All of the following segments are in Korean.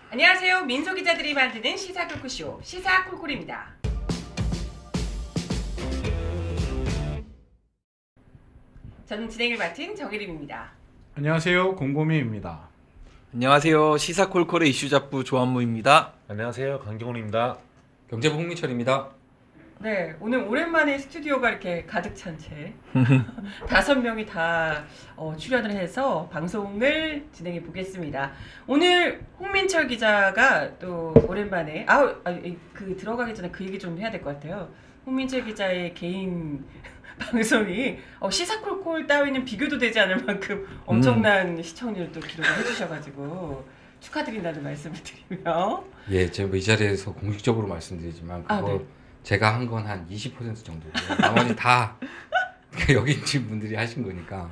안녕하세요. 민소기자들이 만드는 시사토크쇼 시사콜콜입니다. 저는 진행을 맡은 정혜림입니다. 안녕하세요. 곰곰이입니다. 안녕하세요. 시사콜콜의 이슈잡부 조한무입니다. 안녕하세요. 강경훈입니다. 경제부 홍미철입니다. 네, 오늘 오랜만에 스튜디오가 이렇게 가득 찬 채 5명이 다 출연을 해서 방송을 진행해 보겠습니다. 오늘 홍민철 기자가 또 오랜만에 들어가기 전에 그 얘기 좀 해야 될 것 같아요. 홍민철 기자의 개인 방송이 시사콜콜 따위는 비교도 되지 않을 만큼 엄청난 시청률을 또 기록을 해주셔가지고 축하드린다는 말씀을 드리며 예, 제가 이 자리에서 공식적으로 말씀드리지만 그거 네. 제가 한 건 한 20% 정도고요. 나머지 다 여기 있는 분들이 하신 거니까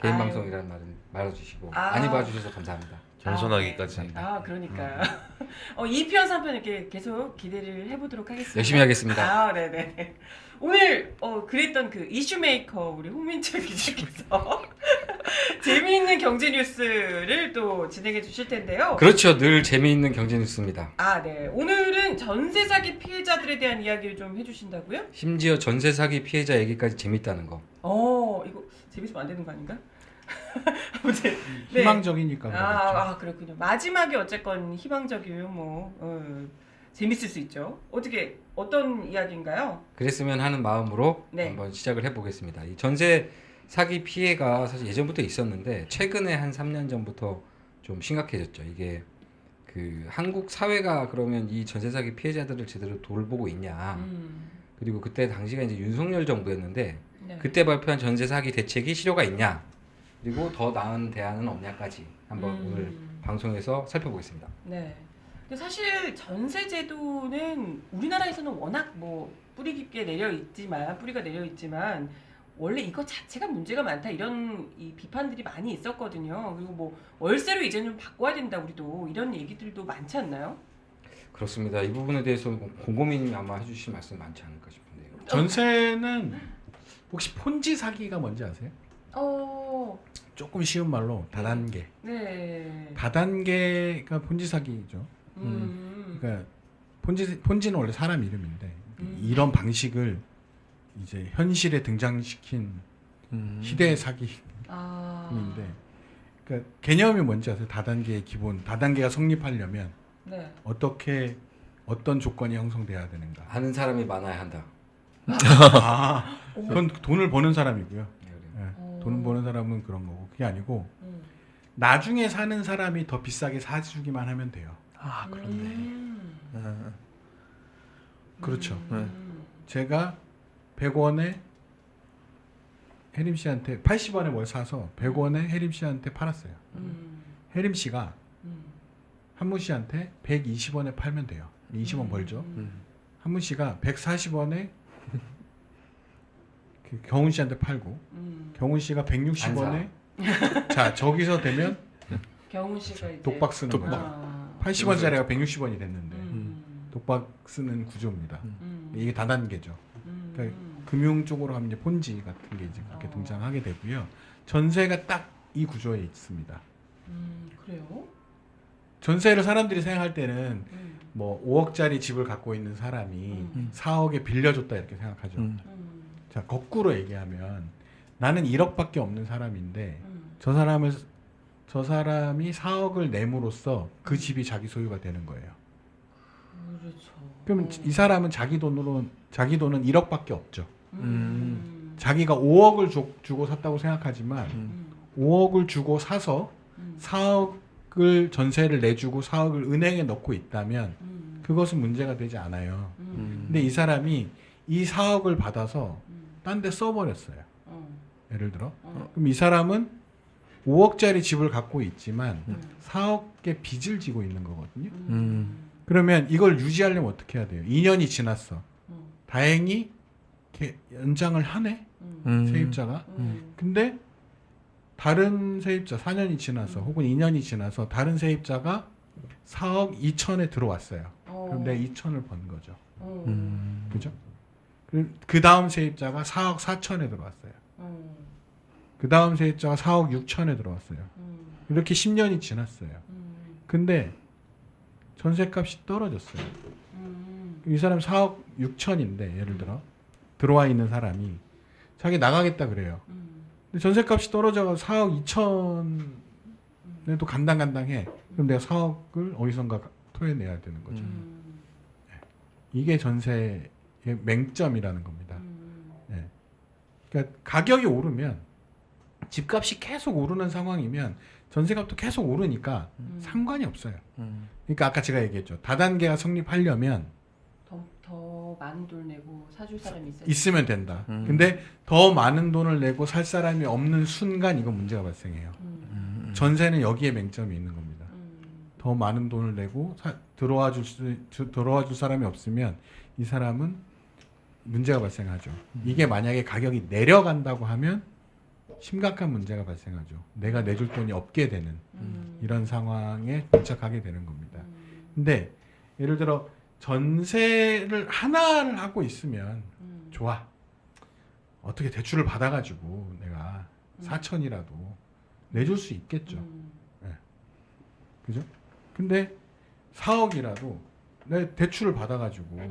개인 아유. 방송이라는 말은 말아주시고 아. 많이 봐주셔서 감사합니다. 겸손하기까지. 그러니까 2편, 3편 이렇게 계속 기대를 해보도록 하겠습니다. 열심히 하겠습니다. 네네. 오늘 그랬던 그 이슈메이커 우리 홍민철 기자께서 재미있는 경제 뉴스를 또 진행해 주실 텐데요. 그렇죠. 늘 재미있는 경제 뉴스입니다. 네. 오늘은 전세 사기 피해자들에 대한 이야기를 좀 해주신다고요? 심지어 전세 사기 피해자 얘기까지 재밌다는 거. 이거 재밌으면 안 되는 거 아닌가? 아무튼 네. 희망적이니까 그렇죠. 그렇군요. 마지막에 어쨌건 희망적이에요. 재밌을 수 있죠. 어떤 이야기인가요? 그랬으면 하는 마음으로 네. 한번 시작을 해보겠습니다. 이 전세 사기 피해가 사실 예전부터 있었는데 최근에 한 3년 전부터 좀 심각해졌죠. 이게 그 한국 사회가 그러면 이 전세 사기 피해자들을 제대로 돌보고 있냐. 그리고 그때 당시가 이제 윤석열 정부였는데 네. 그때 발표한 전세 사기 대책이 실효가 있냐. 그리고 더 나은 대안은 없냐까지 한번 오늘 방송에서 살펴보겠습니다. 네. 근데 사실 전세 제도는 우리나라에서는 워낙 뿌리 깊게 뿌리가 내려 있지만 원래 이거 자체가 문제가 많다 이런 이 비판들이 많이 있었거든요. 그리고 월세로 이제 좀 바꿔야 된다 우리도 이런 얘기들도 많지 않나요? 그렇습니다. 이 부분에 대해서 곰곰이님이 아마 해주실 말씀 많지 않을까 싶은데요. 전세는 혹시 폰지 사기가 뭔지 아세요? 조금 쉬운 말로 다단계. 네. 다단계가 폰지 사기죠. 그러니까 폰지는 원래 사람 이름인데 이런 방식을 이제 현실에 등장시킨 시대의 사기인데, 그러니까 개념이 뭔지 아세요? 다단계의 기본, 다단계가 성립하려면 네. 어떤 조건이 형성돼야 되는가? 아는 사람이 많아야 한다. 그건 돈을 버는 사람이고요. 네, 그래요. 돈을 버는 사람은 그런 거고 그게 아니고 나중에 사는 사람이 더 비싸게 사주기만 하면 돼요. 그렇네. 그렇죠. 제가 100원에 혜림 씨한테 80원에 뭘 사서 100원에 혜림 씨한테 팔았어요. 혜림 씨가 한무 씨한테 120원에 팔면 돼요. 20원 벌죠. 한무 씨가 140원에 그 경훈 씨한테 팔고 경훈 씨가 160원에 자 저기서 되면 경훈 씨가 이제 독박 쓰는 거죠. 80원짜리가 160원이 됐는데 독박 쓰는 구조입니다. 이게 다단계죠. 그러니까 금융 쪽으로 가면 이제 폰지 같은 게 이제 그렇게 등장하게 되고요. 전세가 딱 이 구조에 있습니다. 그래요? 전세를 사람들이 생각할 때는 5억짜리 집을 갖고 있는 사람이 4억에 빌려줬다 이렇게 생각하죠. 자 거꾸로 얘기하면 나는 1억밖에 없는 사람인데 저 사람이 4억을 내므로써 그 집이 자기 소유가 되는 거예요. 그렇죠. 그럼 이 사람은 자기 돈은 1억밖에 없죠. 자기가 5억을 주고 샀다고 생각하지만 5억을 주고 사서 4억을 전세를 내주고 4억을 은행에 넣고 있다면 그것은 문제가 되지 않아요. 근데 이 사람이 이 4억을 받아서 딴 데 써버렸어요. 예를 들어. 그럼 이 사람은 5억짜리 집을 갖고 있지만 4억의 빚을 지고 있는 거거든요. 그러면 이걸 유지하려면 어떻게 해야 돼요? 2년이 지났어. 다행히 연장을 하네. 세입자가. 근데 다른 세입자 4년이 지나서 혹은 2년이 지나서 다른 세입자가 4억 2천에 들어왔어요. 그럼 내가 2천을 번 거죠. 그죠? 그 다음 세입자가 4억 4천에 들어왔어요. 그 다음 세입자가 4억 6천에 들어왔어요. 이렇게 10년이 지났어요. 근데 전세값이 떨어졌어요. 음. 이 사람 4억 6천인데 예를 들어 들어와 있는 사람이 자기 나가겠다 그래요. 근데 전세값이 떨어져서 4억 2천에도 간당간당해. 그럼 내가 4억을 어디선가 토해내야 되는 거죠. 이게 전세의 맹점이라는 겁니다. 네. 그러니까 가격이 오르면 집값이 계속 오르는 상황이면 전세값도 계속 오르니까 상관이 없어요. 그러니까 아까 제가 얘기했죠. 다단계가 성립하려면 더 많은 돈을 내고 사줄 사람이 있으면 된다. 근데 더 많은 돈을 내고 살 사람이 없는 순간 이건 문제가 발생해요. 전세는 여기에 맹점이 있는 겁니다. 더 많은 돈을 내고 들어와 줄 사람이 없으면 이 사람은 문제가 발생하죠. 이게 만약에 가격이 내려간다고 하면 심각한 문제가 발생하죠. 내가 내줄 돈이 없게 되는 이런 상황에 도착하게 되는 겁니다. 근데 예를 들어 전세를 하나를 하고 있으면 좋아. 어떻게 대출을 받아가지고 내가 4천이라도 내줄 수 있겠죠. 네. 그죠? 근데 4억이라도 내 대출을 받아가지고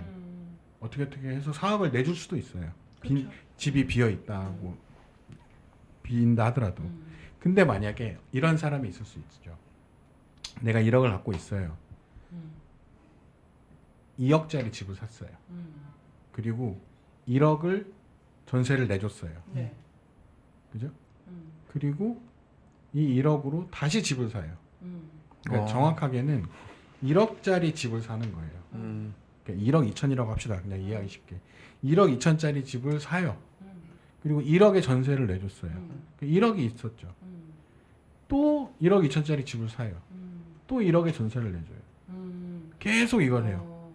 어떻게 해서 4억을 내줄 수도 있어요. 그렇죠. 집이 비어 있다고 비인다 하더라도. 근데 만약에 이런 사람이 있을 수 있죠. 내가 1억을 갖고 있어요. 2억짜리 집을 샀어요. 그리고 1억을 전세를 내줬어요. 네. 그죠? 그리고 이 1억으로 다시 집을 사요. 그러니까 정확하게는 1억짜리 집을 사는 거예요. 그러니까 1억 2천이라고 합시다. 그냥 이해하기 쉽게. 1억 2천짜리 집을 사요. 그리고 1억의 전세를 내줬어요. 1억이 있었죠. 또 1억 2천짜리 집을 사요. 또 1억의 전세를 내줘요. 계속 이걸 해요.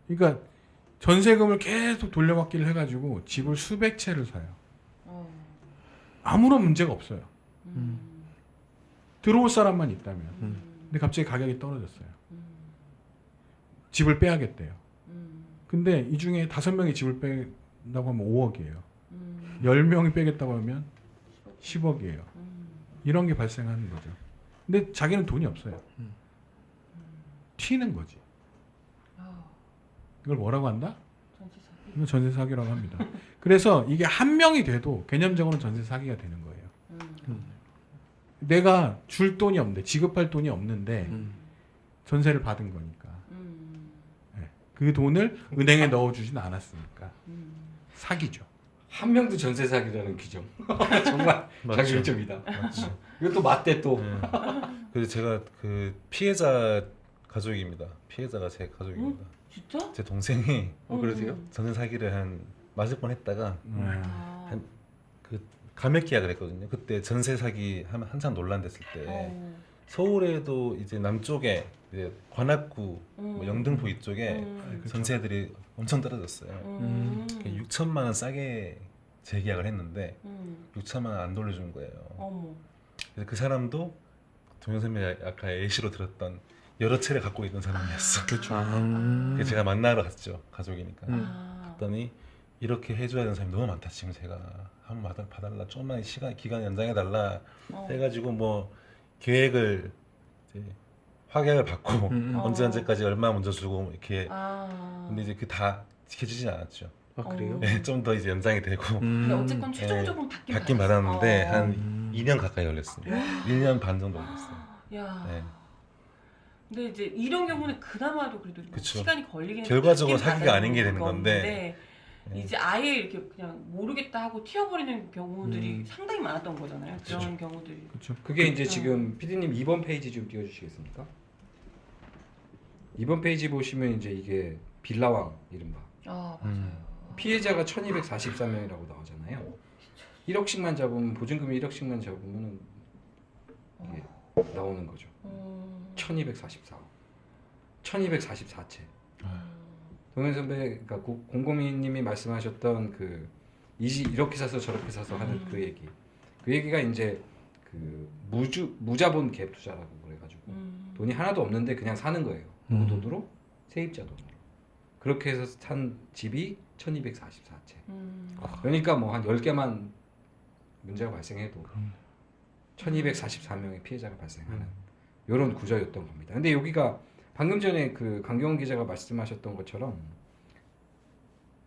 그러니까 전세금을 계속 돌려받기를 해가지고 집을 수백 채를 사요. 아무런 문제가 없어요. 들어올 사람만 있다면. 근데 갑자기 가격이 떨어졌어요. 집을 빼야겠대요. 근데 이 중에 5명이 집을 뺀다고 하면 5억이에요. 10명이 빼겠다고 하면 10억이에요. 이런 게 발생하는 거죠. 근데 자기는 돈이 없어요. 튀는 거지. 이걸 뭐라고 한다? 전세 사기. 이거 전세 사기라고 합니다. 그래서 이게 한 명이 돼도 개념적으로 전세 사기가 되는 거예요. 내가 줄 돈이 없는데 지급할 돈이 없는데 전세를 받은 거니까. 네. 그 돈을 은행에 넣어주진 않았으니까 사기죠. 한 명도 전세 사기라는 규정. 정말 맞죠. 자기일점이다. 맞죠. 이것도 맞대 또. 네. 그래서 제가 그 피해자 가족입니다. 피해자가 제 가족입니다. 진짜? 제 동생이 그러세요? 전세 사기를 맞을 뻔했다가 아. 그 감액 계약을 했거든요. 그때 전세 사기 하면 한참 논란됐을 때 서울에도 이제 남쪽에 이제 관악구, 뭐 영등포 이쪽에 전세들이 엄청 떨어졌어요. 6천만 원 싸게 재계약을 했는데 6천만 원 안 돌려준 거예요. 어머. 그래서 그 사람도 동영선배 아까 예시로 들었던 여러 채를 갖고 있던 사람이었어. 그렇죠. 그래서 제가 만나러 갔죠. 가족이니까. 아. 갔더니 이렇게 해줘야 되는 사람이 너무 많다. 지금 제가 한번 봐달라. 조금만 기간 연장해달라. 해가지고 뭐 계획을 이제 확약을 받고 언제까지 얼마 먼저 주고 이렇게. 근데 이제 그 다 지켜지진 않았죠. 아 그래요? 어. 좀 더 이제 연장이 되고 근데 어쨌건 최종적으로 받긴 받았는데 어. 한 2년 가까이 걸렸습니다. 1년 반 정도 걸렸어요. 야. 네. 근데 이제 이런 경우는 그나마도 그래도 뭐 그쵸. 시간이 걸리긴 결과적으로 받긴 사기가 아닌 게 되는 건데 네. 이제 아예 이렇게 그냥 모르겠다 하고 튀어버리는 경우들이 상당히 많았던 거잖아요. 그런 경우들이. 그렇죠. 그게 이제 지금 PD님 2번 페이지 좀 띄워주시겠습니까? 2번 페이지 보시면 이제 이게 빌라왕 이른바 아 맞아요. 피해자가 1243명이라고 나오잖아요. 1억씩만 잡으면 보증금이 1억씩만 잡으면 이게 나오는 거죠. 1244억 1244채 동현 선배 그러니까 공공민님이 말씀하셨던 그 이렇게 사서 저렇게 사서 하는 그 얘기가 이제 그 무자본 갭 투자라고 그래가지고 돈이 하나도 없는데 그냥 사는 거예요. 누구 돈으로? 세입자 돈으로. 그렇게 해서 산 집이 1244채. 그러니까 뭐 한 10개만 문제가 발생해도 1244명의 피해자가 발생하는 이런 구조였던 겁니다. 근데 여기가 방금 전에 그 강경원 기자가 말씀하셨던 것처럼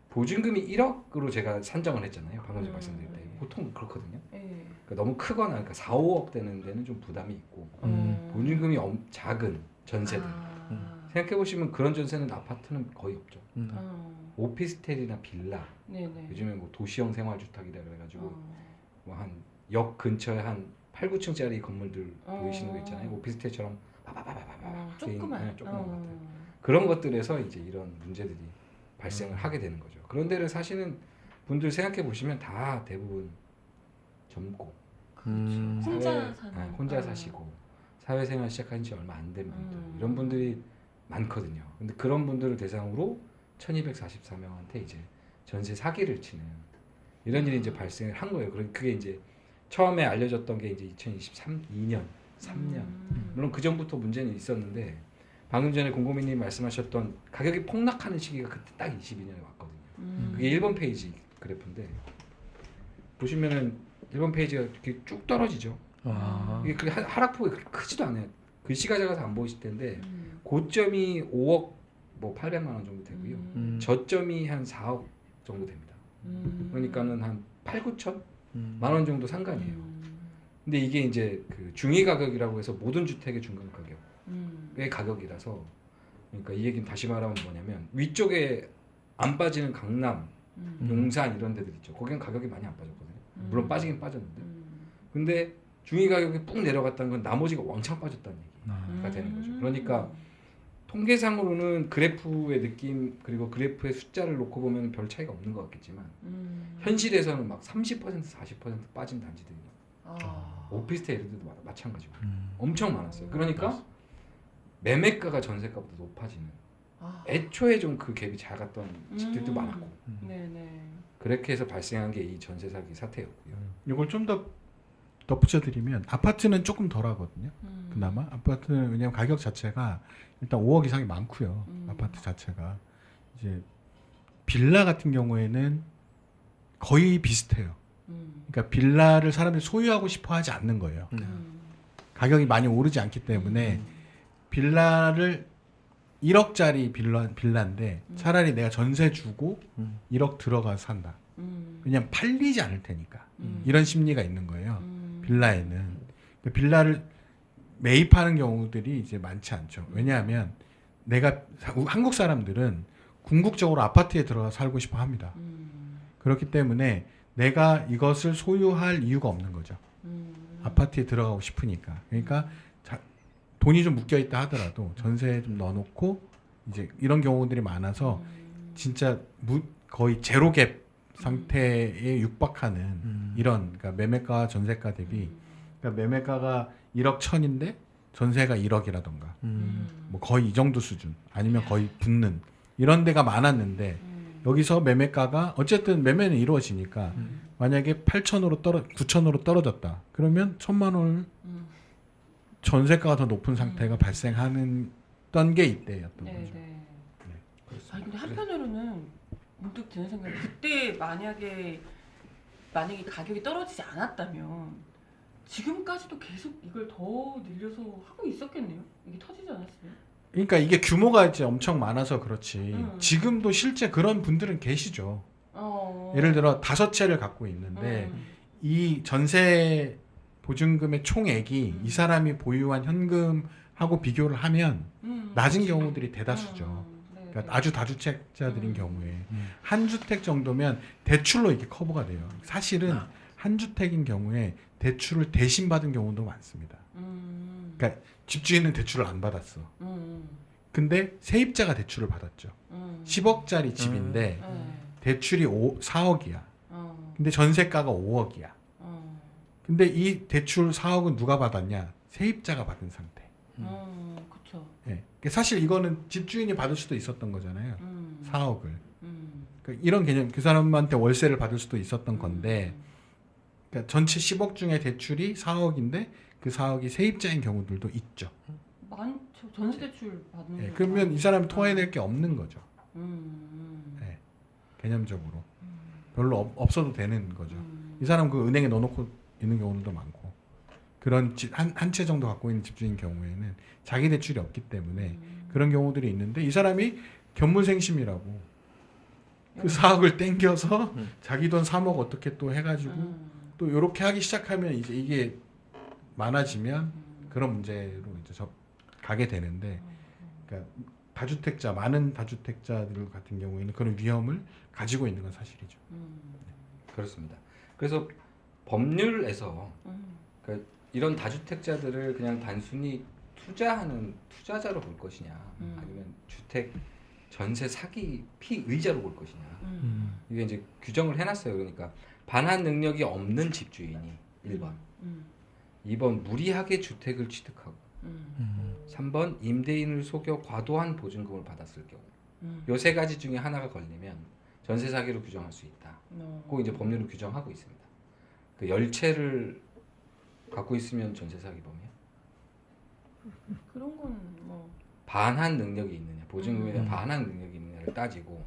보증금이 1억으로 제가 산정을 했잖아요. 방금 전에 말씀드릴 때 보통 그렇거든요. 예. 그러니까 너무 크거나 그러니까 4, 5억 되는 데는 좀 부담이 있고 보증금이 작은 전세들 생각해 보시면 그런 전세는 아파트는 거의 없죠. 오피스텔이나 빌라 네네. 요즘에 뭐 도시형 생활주택이라 그래가지고 뭐 한 역 근처에 한 8, 9층짜리 건물들 보이시는 거 있잖아요. 오피스텔처럼 조그만. 조그만 것들. 그런 것들에서 이제 이런 문제들이 발생을 하게 되는 거죠. 그런 데를 사시는 분들 생각해 보시면 다 대부분 젊고 혼자 사는. 혼자 사시고 사회생활 시작한 지 얼마 안 된 분들 이런 분들이 많거든요. 근데 그런 분들을 대상으로 1244명한테 이제 전세 사기를 치는 이런 일이 이제 발생을 한 거예요. 그게 이제 처음에 알려졌던 게 이제 2023년 3년 물론 그 전부터 문제는 있었는데 방금 전에 곰곰이님 말씀하셨던 가격이 폭락하는 시기가 그때 딱 22년에 왔거든요. 그게 1번 페이지 그래프인데 보시면은 1번 페이지가 이렇게 쭉 떨어지죠. 이게 그 하락폭이 그렇게 크지도 않아요. 글씨가 작아서 안 보이실 텐데 고점이 5억 뭐 800만 원 정도 되고요. 저점이 한 4억 정도 됩니다. 그러니까는 한 8, 9천 만 원 정도 상관이에요. 근데 이게 이제 그 중위 가격이라고 해서 모든 주택의 중간 가격의 가격이라서 그러니까 이 얘기는 다시 말하면 뭐냐면 위쪽에 안 빠지는 강남, 용산 이런 데들 있죠. 거기는 가격이 많이 안 빠졌거든요. 물론 빠지긴 빠졌는데. 근데 중위 가격이 푹 내려갔다는 건 나머지가 왕창 빠졌다는 얘기가 되는 거죠. 그러니까 통계상으로는 그래프의 느낌 그리고 그래프의 숫자를 놓고 보면 별 차이가 없는 것 같겠지만 현실에서는 막 30% 40% 빠진 단지들이 오피스텔 이런 데도 마찬가지고 엄청 많았어요. 그러니까 매매가가 전세가보다 높아지는 애초에 좀 그 갭이 작았던 집들도 많았고 네네. 그렇게 해서 발생한 게 이 전세 사기 사태였고요. 이걸 좀 더 덧붙여드리면 아파트는 조금 덜하거든요. 그나마 아파트는 왜냐면 가격 자체가 일단 5억 이상이 많고요. 아파트 자체가 이제 빌라 같은 경우에는 거의 비슷해요. 그러니까 빌라를 사람들이 소유하고 싶어하지 않는 거예요. 가격이 많이 오르지 않기 때문에 빌라를 1억짜리 빌라인데 차라리 내가 전세 주고 1억 들어가서 산다. 왜냐면 팔리지 않을 테니까. 이런 심리가 있는 거예요. 빌라에는. 그러니까 빌라를 매입하는 경우들이 이제 많지 않죠. 왜냐하면 내가 한국 사람들은 궁극적으로 아파트에 들어가 살고 싶어 합니다. 그렇기 때문에 내가 이것을 소유할 이유가 없는 거죠. 아파트에 들어가고 싶으니까. 그러니까 돈이 좀 묶여 있다 하더라도 전세에 좀 넣어놓고 이제 이런 경우들이 많아서 진짜 거의 제로갭 상태에 육박하는 이런 그러니까 매매가 전세가 대비 그러니까 매매가가 1억 1천인데 전세가 1억이라던가 뭐 거의 이 정도 수준 아니면 거의 붙는 이런 데가 많았는데 여기서 매매가가 어쨌든 매매는 이루어지니까 만약에 8천으로 9천으로 떨어졌다 그러면 1,000만 원을 전세가가 더 높은 상태가 발생하는 게 이때였던 거죠. 네. 아니 근데 한편으로는 문득 드는 생각이 그때 만약에 가격이 떨어지지 않았다면 지금까지도 계속 이걸 더 늘려서 하고 있었겠네요. 이게 터지지 않았어요. 그러니까 이게 규모가 이제 엄청 많아서 그렇지 지금도 실제 그런 분들은 계시죠. 예를 들어 5채를 갖고 있는데 이 전세 보증금의 총액이 이 사람이 보유한 현금하고 비교를 하면 낮은 경우들이 대다수죠. 그러니까 아주 다주택자들인 경우에 한 주택 정도면 대출로 이게 커버가 돼요. 사실은 한 주택인 경우에 대출을 대신 받은 경우도 많습니다. 그러니까 집주인은 대출을 안 받았어. 근데 세입자가 대출을 받았죠. 10억짜리 집인데 대출이 4억이야. 근데 전세가가 5억이야. 근데 이 대출 4억은 누가 받았냐? 세입자가 받은 상태. 그렇죠. 네. 사실 이거는 집주인이 받을 수도 있었던 거잖아요. 4억을. 그러니까 이런 개념, 그 사람한테 월세를 받을 수도 있었던 건데, 그러니까 전체 10억 중에 대출이 4억인데 그 4억이 세입자인 경우들도 있죠. 많죠. 전세 대출 받는. 네. 그러면 이 사람이 토해낼 게 없는 거죠. 네. 개념적으로 별로 없어도 되는 거죠. 이 사람 그 은행에 넣어놓고 있는 경우도 많고 그런 한 채 정도 갖고 있는 집주인 경우에는 자기 대출이 없기 때문에 그런 경우들이 있는데 이 사람이 견문생심이라고 그 4억을 땡겨서 자기 돈 3억 어떻게 또 해가지고 또 이렇게 하기 시작하면 이제 이게 많아지면 그런 문제로 이제 가게 되는데 그러니까 다주택자 많은 다주택자들 같은 경우에는 그런 위험을 가지고 있는 건 사실이죠. 그렇습니다. 그래서 법률에서 그러니까 이런 다주택자들을 그냥 단순히 투자하는 투자자로 볼 것이냐 아니면 주택 전세 사기 피의자로 볼 것이냐 이게 이제 규정을 해놨어요. 그러니까 반환 능력이 없는 집주인이 1번 2번 무리하게 주택을 취득하고 3번 임대인을 속여 과도한 보증금을 받았을 경우 요 세 가지 중에 하나가 걸리면 전세 사기로 규정할 수 있다. 꼭 이제 법률은 규정하고 있습니다. 그 열채를 갖고 있으면 전세 사기범이야? 그런 건 뭐. 반환 능력이 있느냐, 보증금에 대한 반환 능력이 있느냐를 따지고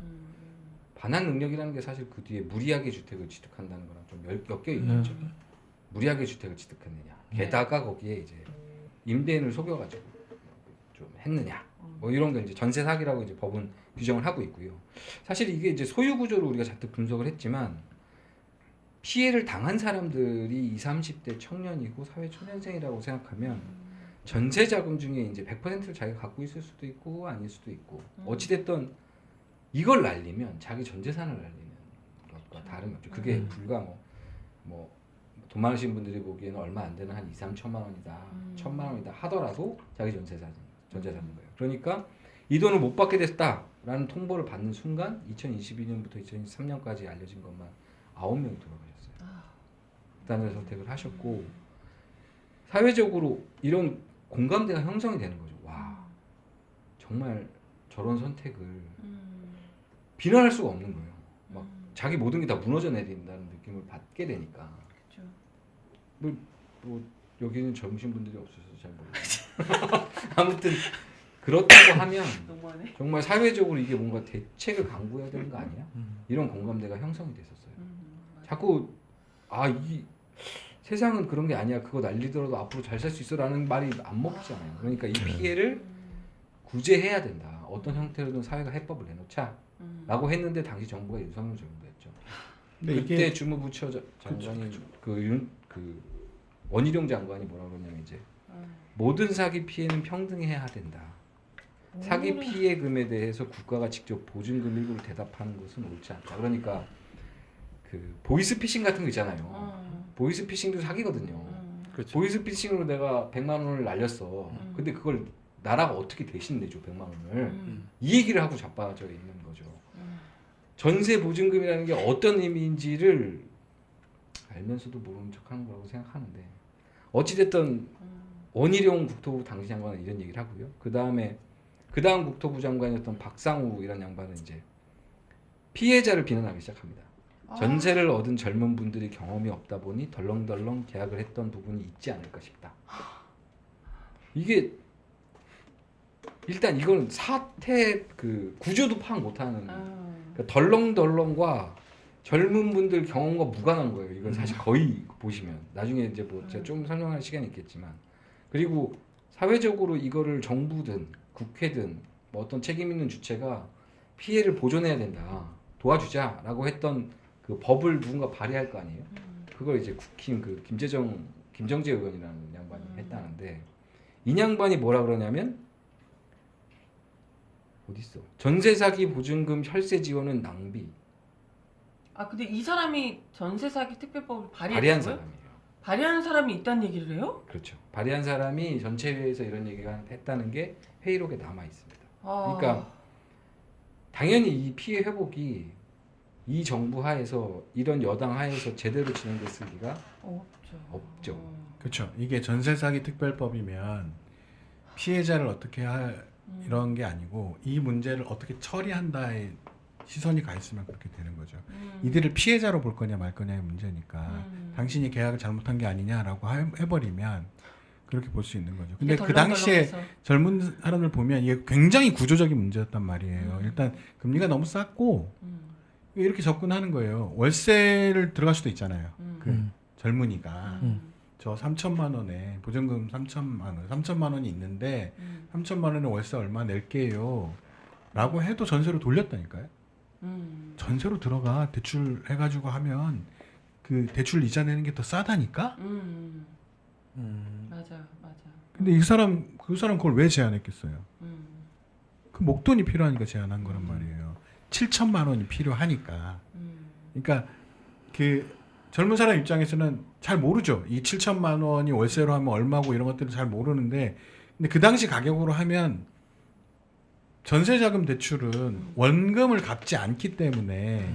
반환 능력이라는 게 사실 그 뒤에 무리하게 주택을 취득한다는 거랑 좀 엮여 있죠. 무리하게 주택을 취득했느냐, 게다가 거기에 이제 임대인을 속여가지고 좀 했느냐, 뭐 이런 게 이제 전세 사기라고 이제 법은 규정을 하고 있고요. 사실 이게 이제 소유 구조를 우리가 잔뜩 분석을 했지만 피해를 당한 사람들이 20, 30대 청년이고 사회 초년생이라고 생각하면 전세 자금 중에 이제 100%를 자기가 갖고 있을 수도 있고 아닐 수도 있고 어찌 됐든 이걸 날리면 자기 전 재산을 날리는 것과 다름이 없죠. 그게 불과 뭐 돈 많으신 분들이 보기에는 얼마 안 되는 한 2, 3천만 원이다, 1천만 원이다 하더라도 자기 전 재산인 거예요. 그러니까 이 돈을 못 받게 됐다라는 통보를 받는 순간 2022년부터 2023년까지 알려진 것만 9명이 돌아가셨어요. 극단적 선택을 하셨고 사회적으로 이런 공감대가 형성이 되는 거죠. 와, 정말 저런 선택을 비난할 수가 없는 거예요. 막 자기 모든 게 다 무너져 내린다는 느낌을 받게 되니까. 그렇죠. 뭐 여기는 젊으신 분들이 없어서 잘 모르겠어요. 아무튼 그렇다고 하면 너무하네. 정말 사회적으로 이게 뭔가 대책을 강구해야 되는 거 아니야? 이런 공감대가 형성이 됐었어요. 자꾸 이 세상은 그런 게 아니야. 그거 날리더라도 앞으로 잘 살 수 있어라는 말이 안 먹히잖아요. 그러니까 이 피해를 구제해야 된다. 어떤 형태로든 사회가 해법을 내놓자라고 했는데 당시 정부가 윤석열 정부였죠. 그때 주무부처 장관이 그 원희룡 장관이 뭐라 그러냐면 이제 모든 사기 피해는 평등해야 된다. 사기 피해금에 대해서 국가가 직접 보증금 일부를 대답하는 것은 옳지 않다. 그러니까 그 보이스피싱 같은 거 있잖아요. 보이스피싱도 사기거든요. 그렇죠. 보이스피싱으로 내가 100만 원을 날렸어. 근데 그걸 나라가 어떻게 대신 내줘 100만 원을. 이 얘기를 하고 자빠져 있는 거죠. 전세 보증금이라는 게 어떤 의미인지를 알면서도 모르는 척하는 거라고 생각하는데 어찌됐든 원희룡 국토부 당시 장관은 이런 얘기를 하고요. 그 다음 국토부 장관이었던 박상우 이런 양반은 이제 피해자를 비난하기 시작합니다. 전세를 얻은 젊은 분들이 경험이 없다 보니 덜렁덜렁 계약을 했던 부분이 있지 않을까 싶다. 이게 일단 이거는 사태 그 구조도 파악 못하는 그러니까 덜렁덜렁과 젊은 분들 경험과 무관한 거예요. 이건 사실 거의 보시면 나중에 이제 뭐 제가 좀 설명할 시간이 있겠지만 그리고 사회적으로 이거를 정부든 국회든 뭐 어떤 책임 있는 주체가 피해를 보존해야 된다, 도와주자라고 했던 그 법을 누군가 발의할 거 아니에요. 그걸 이제 국힘 그 김정재 의원이라는 양반이 했다는데 이 양반이 뭐라 그러냐면 어딨어? 전세 사기 보증금 혈세 지원은 낭비. 근데 이 사람이 전세 사기 특별법을 발의한 발의한 사람이에요. 발의한 사람이 있다는 얘기를 해요? 그렇죠. 발의한 사람이 전체회의에서 이런 얘기가 했다는 게 회의록에 남아 있습니다. 그러니까 당연히 이 피해 회복이 이 정부 하에서 이런 여당 하에서 제대로 진행됐을 리가 없죠. 그렇죠. 이게 전세 사기 특별법이면 피해자를 어떻게 이런 게 아니고 이 문제를 어떻게 처리한다에 시선이 가 있으면 그렇게 되는 거죠. 이들을 피해자로 볼 거냐 말 거냐의 문제니까 당신이 계약을 잘못한 게 아니냐라고 해버리면 그렇게 볼 수 있는 거죠. 근데 그 당시에 젊은 사람을 보면 이게 굉장히 구조적인 문제였단 말이에요. 일단 금리가 너무 쌌고 이렇게 접근하는 거예요. 월세를 들어갈 수도 있잖아요. 그 젊은이가 저 3천만 원에 보증금 3천만 원이 있는데 3천만 원에 월세 얼마 낼게요. 라고 해도 전세로 돌렸다니까요. 전세로 들어가 대출 해가지고 하면 그 대출 이자 내는 게 더 싸다니까. 맞아. 근데 그 사람 그걸 왜 제안했겠어요? 그 목돈이 필요하니까 제안한 거란 말이에요. 7천만 원이 필요하니까. 그러니까 그 젊은 사람 입장에서는 잘 모르죠. 이 7천만 원이 월세로 하면 얼마고 이런 것들을 잘 모르는데, 근데 그 당시 가격으로 하면 전세자금 대출은 원금을 갚지 않기 때문에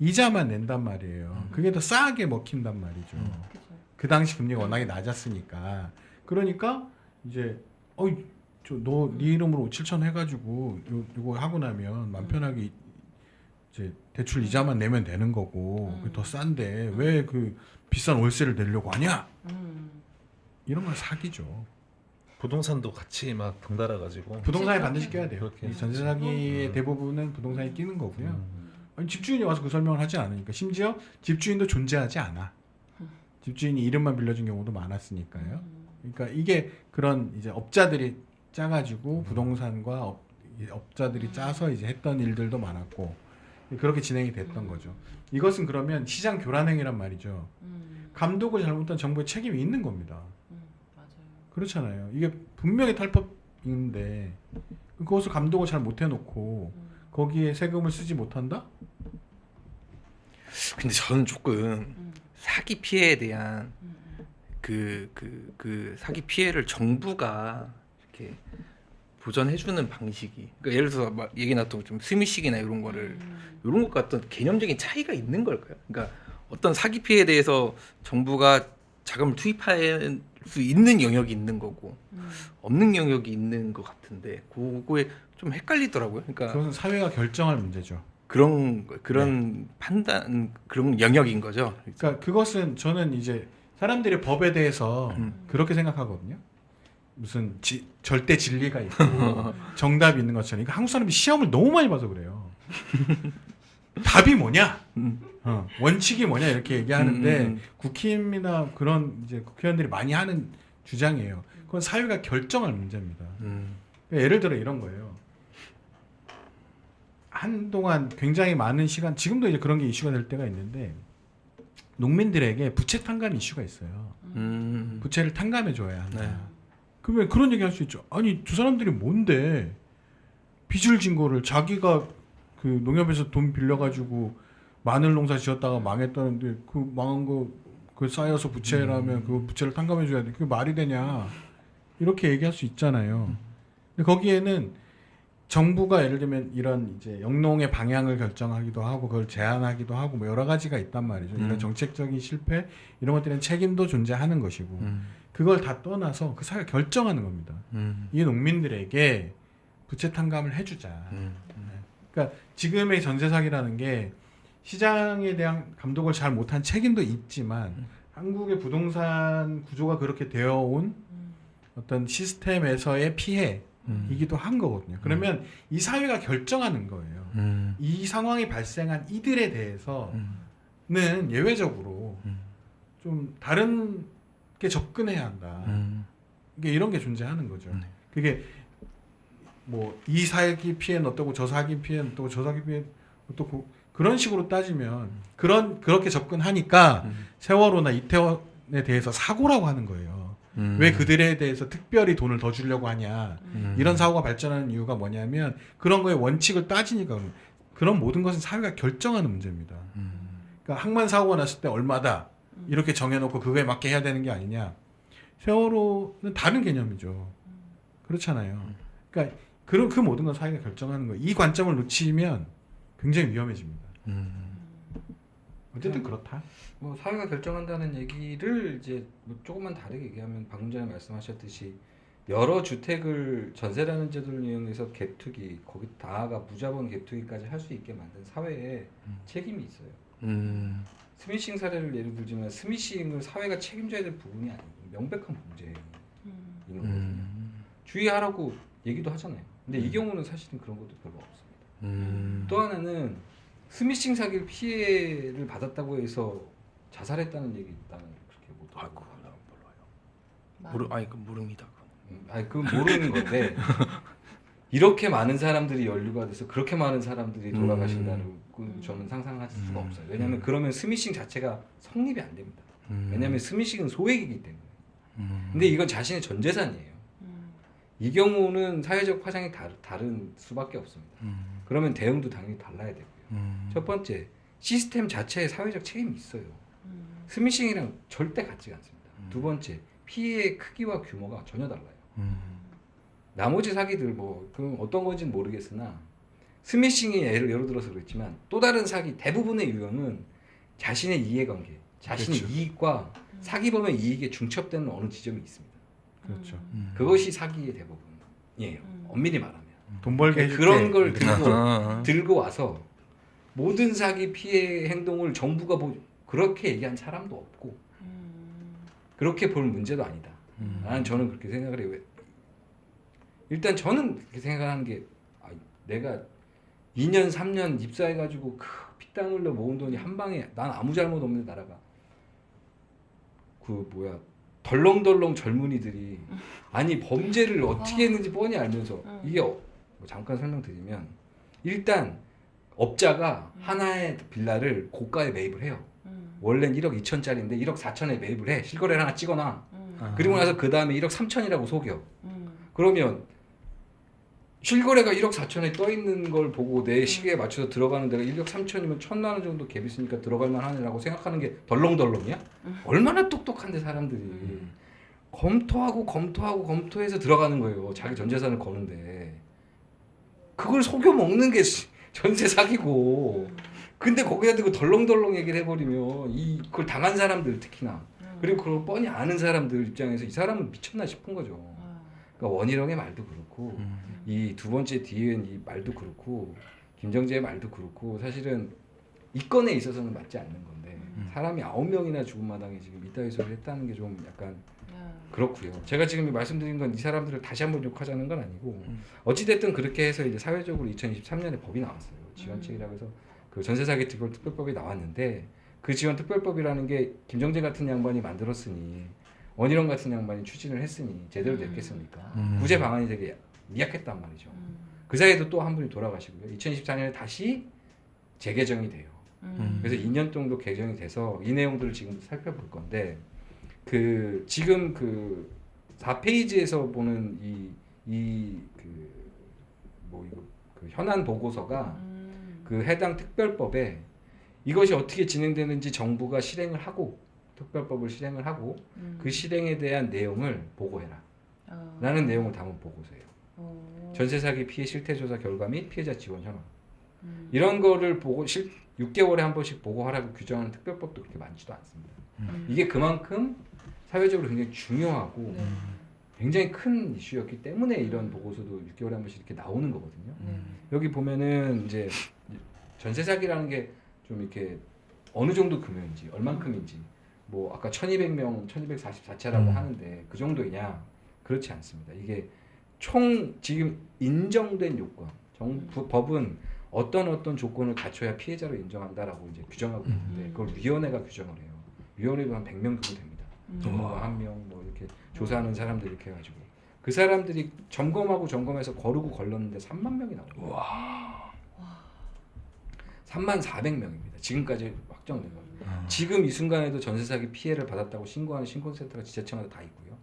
이자만 낸단 말이에요. 그게 더 싸게 먹힌단 말이죠. 그 당시 금리가 워낙에 낮았으니까. 그러니까 이제 너 네 이름으로 7천 해가지고 이거 하고 나면 맘 편하게 이제 대출 이자만 내면 되는 거고 그게 더 싼데 왜 그 비싼 월세를 내려고 하냐? 이런 건 사기죠. 부동산도 같이 막 덩달아 가지고 부동산에 반드시 껴야 돼요. 그렇게 이 전세 사기의 대부분은 부동산에 끼는 거고요. 아니, 집주인이 와서 그 설명을 하지 않으니까 심지어 집주인도 존재하지 않아. 집주인이 이름만 빌려준 경우도 많았으니까요. 그러니까 이게 그런 이제 업자들이 짜가지고 부동산과 업자들이 짜서 이제 했던 일들도 많았고 그렇게 진행이 됐던 거죠. 이것은 그러면 시장 교란행위란 말이죠. 감독을 잘못한 정부의 책임이 있는 겁니다. 맞아요. 그렇잖아요. 이게 분명히 탈법인데 그것을 감독을 잘 못해놓고 거기에 세금을 쓰지 못한다? 근데 저는 조금 사기 피해에 대한 그 사기 피해를 정부가 이렇게 보전해주는 방식이, 그러니까 예를 들어서 막 얘기 나왔던 좀 스미싱이나 이런 거를 이런 것과 어떤 개념적인 차이가 있는 걸까요? 그러니까 어떤 사기 피해에 대해서 정부가 자금을 투입할 수 있는 영역이 있는 거고 없는 영역이 있는 것 같은데 그거에 좀 헷갈리더라고요. 그러니까 그것은 사회가 결정할 문제죠. 그런 판단 그런 영역인 거죠. 그러니까 그것은 저는 이제 사람들이 법에 대해서 그렇게 생각하거든요. 무슨 절대 진리가 있고 정답이 있는 것처럼. 그러니까 한국 사람이 시험을 너무 많이 봐서 그래요. 답이 뭐냐? 원칙이 뭐냐 이렇게 얘기하는데 국힘이나 그런 이제 국회의원들이 많이 하는 주장이에요. 그건 사회가 결정할 문제입니다. 그러니까 예를 들어 이런 거예요. 한동안 굉장히 많은 시간, 지금도 이제 그런 게 이슈가 될 때가 있는데 농민들에게 부채 탕감 이슈가 있어요. 부채를 탕감해 줘야 한다. 네. 그러면 그런 얘기 할 수 있죠. 아니 두 사람들이 뭔데 빚을 진 거를 자기가 그 농협에서 돈 빌려가지고 마늘 농사 지었다가 망했다는데 그 망한 거 그 쌓여서 부채라면 그 부채를 탕감해 줘야 돼. 그게 말이 되냐? 이렇게 얘기할 수 있잖아요. 근데 거기에는 정부가 예를 들면 이런 이제 영농의 방향을 결정하기도 하고 그걸 제한하기도 하고 뭐 여러 가지가 있단 말이죠. 이런 정책적인 실패 이런 것들은 책임도 존재하는 것이고 그걸 다 떠나서 그 사회가 결정하는 겁니다. 이 농민들에게 부채 탕감을 해주자. 그러니까 지금의 전세 사기라는 게 시장에 대한 감독을 잘 못한 책임도 있지만 한국의 부동산 구조가 그렇게 되어 온 어떤 시스템에서의 피해이기도 한 거거든요. 그러면 이 사회가 결정하는 거예요. 이 상황이 발생한 이들에 대해서는 예외적으로 좀 다른 게 접근해야 한다. 이게 이런 게 존재하는 거죠. 그게 뭐 이 사기 피해는 어떻고 저 사기 피해는 어떻고 저 사기 피해는 어떻고 그런 식으로 따지면 그렇게 접근하니까 세월호나 이태원에 대해서 사고라고 하는 거예요. 왜 그들에 대해서 특별히 돈을 더 주려고 하냐. 이런 사고가 발전하는 이유가 뭐냐면 그런 거에 원칙을 따지니까 그런 모든 것은 사회가 결정하는 문제입니다. 그러니까 항만 사고가 났을 때 얼마다 이렇게 정해놓고 그거에 맞게 해야 되는 게 아니냐. 세월호는 다른 개념이죠. 그렇잖아요. 그러니까 그 모든 건 사회가 결정하는 거예요. 이 관점을 놓치면 굉장히 위험해집니다. 어쨌든 그렇다. 뭐 사회가 결정한다는 얘기를 이제 뭐 조금만 다르게 얘기하면 방금 전에 말씀하셨듯이 여러 주택을 전세라는 제도를 이용해서 갭투기, 거기 다가 무자본 갭투기까지 할 수 있게 만든 사회에 책임이 있어요. 스미싱 사례를 예를 들지만 스미싱을 사회가 책임져야 될 부분이 아니고 명백한 범죄인 거거든요. 주의하라고 얘기도 하잖아요. 근데 이 경우는 사실은 그런 것도 별로 없습니다. 또 하나는 스미싱 사기 피해를 받았다고 해서 자살했다는 얘기 있다면 그렇게 못 하고 모릅니다. 아니 그건 모르는 건데 이렇게 많은 사람들이 연루가 돼서 그렇게 많은 사람들이 돌아가신다는 건 저는 상상할 수가 없어요. 왜냐하면 그러면 스미싱 자체가 성립이 안 됩니다. 왜냐하면 스미싱은 소액이기 때문에. 근데 이건 자신의 전 재산이에요. 이 경우는 사회적 파장이 다른 수밖에 없습니다. 그러면 대응도 당연히 달라야 되고요. 첫 번째, 시스템 자체에 사회적 책임이 있어요. 스미싱이랑 절대 같지가 않습니다. 두 번째, 피해의 크기와 규모가 전혀 달라요. 나머지 사기들 뭐 그럼 어떤 건지는 모르겠으나 스미싱이 예를 들어서 그랬지만 또 다른 사기 대부분의 유형은 자신의 이해관계, 자신의 그렇죠. 이익과 사기범의 이익에 중첩되는 어느 지점이 있습니다. 그렇죠. 그것이 사기의 대부분이에요. 엄밀히 말하면. 돈 벌게 해줄게. 그런 걸 아. 들고 와서 모든 사기 피해 행동을 정부가 그렇게 얘기한 사람도 없고 그렇게 볼 문제도 아니다. 나는 저는 그렇게 생각을 해요. 일단 저는 그렇게 생각하는 게 내가 2년 3년 입사해가지고 피땀 흘려 모은 돈이 한 방에 난 아무 잘못 없는데 나라가 덜렁덜렁 젊은이들이 아니 범죄를 어떻게 했는지 뻔히 알면서 이게 잠깐 설명드리면 일단 업자가 하나의 빌라를 고가에 매입을 해요. 원래는 1억 2천짜리인데 1억 4천에 매입을 해. 실거래를 하나 찍어놔. 그리고 나서 그 다음에 1억 3천이라고 속여. 그러면 실거래가 1억 4천에 떠 있는 걸 보고 내 시기에 맞춰서 들어가는 데가 1억 3천이면 1,000만 원 정도 갭 있으니까 들어갈 만하네라고 생각하는 게 덜렁덜렁이야? 얼마나 똑똑한데 사람들이 검토해서 들어가는 거예요. 자기 전 재산을 거는데 그걸 속여 먹는 게 전세 사기고. 근데 거기다 대고 덜렁덜렁 얘기를 해버리면 그걸 당한 사람들 특히나 그리고 그걸 뻔히 아는 사람들 입장에서 이 사람은 미쳤나 싶은 거죠. 그러니까 원희룡의 말도 그렇고 이 두 번째 뒤엔 이 말도 그렇고 김정재의 말도 그렇고 사실은 이 건에 있어서는 맞지 않는 건데 사람이 9명이나 죽은 마당에 지금 이따위 소리를 했다는 게 좀 약간 그렇고요. 제가 지금 말씀드린 건 이 사람들을 다시 한번 욕하자는 건 아니고 어찌됐든 그렇게 해서 이제 사회적으로 2023년에 법이 나왔어요. 지원책이라고 해서 그 전세사기 특별법이 나왔는데 그 지원특별법이라는 게 김정재 같은 양반이 만들었으니 원희룡 같은 양반이 추진을 했으니 제대로 됐겠습니까? 구제 방안이 되게 미약했단 말이죠. 그 사이에도 또 한 분이 돌아가시고요. 2024년에 다시 재개정이 돼요. 그래서 2년 정도 개정이 돼서 이 내용들을 지금 살펴볼 건데 지금 4페이지에서 보는 그 현안 보고서가 그 해당 특별법에 이것이 어떻게 진행되는지 정부가 실행을 하고 특별법을 실행을 하고 그 실행에 대한 내용을 보고해라 라는 내용을 담은 보고서예요. 전세 사기 피해 실태 조사 결과 및 피해자 지원 현황 이런 거를 보고 6개월에 한 번씩 보고하라고 규정하는 특별법도 그렇게 많지도 않습니다. 이게 그만큼 사회적으로 굉장히 중요하고 굉장히 큰 이슈였기 때문에 이런 보고서도 6개월에 한 번씩 이렇게 나오는 거거든요. 여기 보면은 이제 전세 사기라는 게 좀 이렇게 어느 정도 규모인지 얼만큼인지 뭐 아까 1200명 1244채라고 하는데 그 정도이냐 그렇지 않습니다. 이게 총 지금 인정된 요건 법은 어떤 조건을 갖춰야 피해자로 인정한다라고 이제 규정하고 있는데 그걸 위원회가 규정을 해요. 위원회도 한 100명 정도 됩니다. 전문가 1명 뭐 이렇게 조사하는 사람들 이렇게 해가지고 그 사람들이 점검해서 거르고 걸렀는데 3만 명이 나오고 34,000명입니다. 지금까지 확정된 거예요. 지금 이 순간에도 전세 사기 피해를 받았다고 신고하는 신고센터가 지자체마다 다 있고요.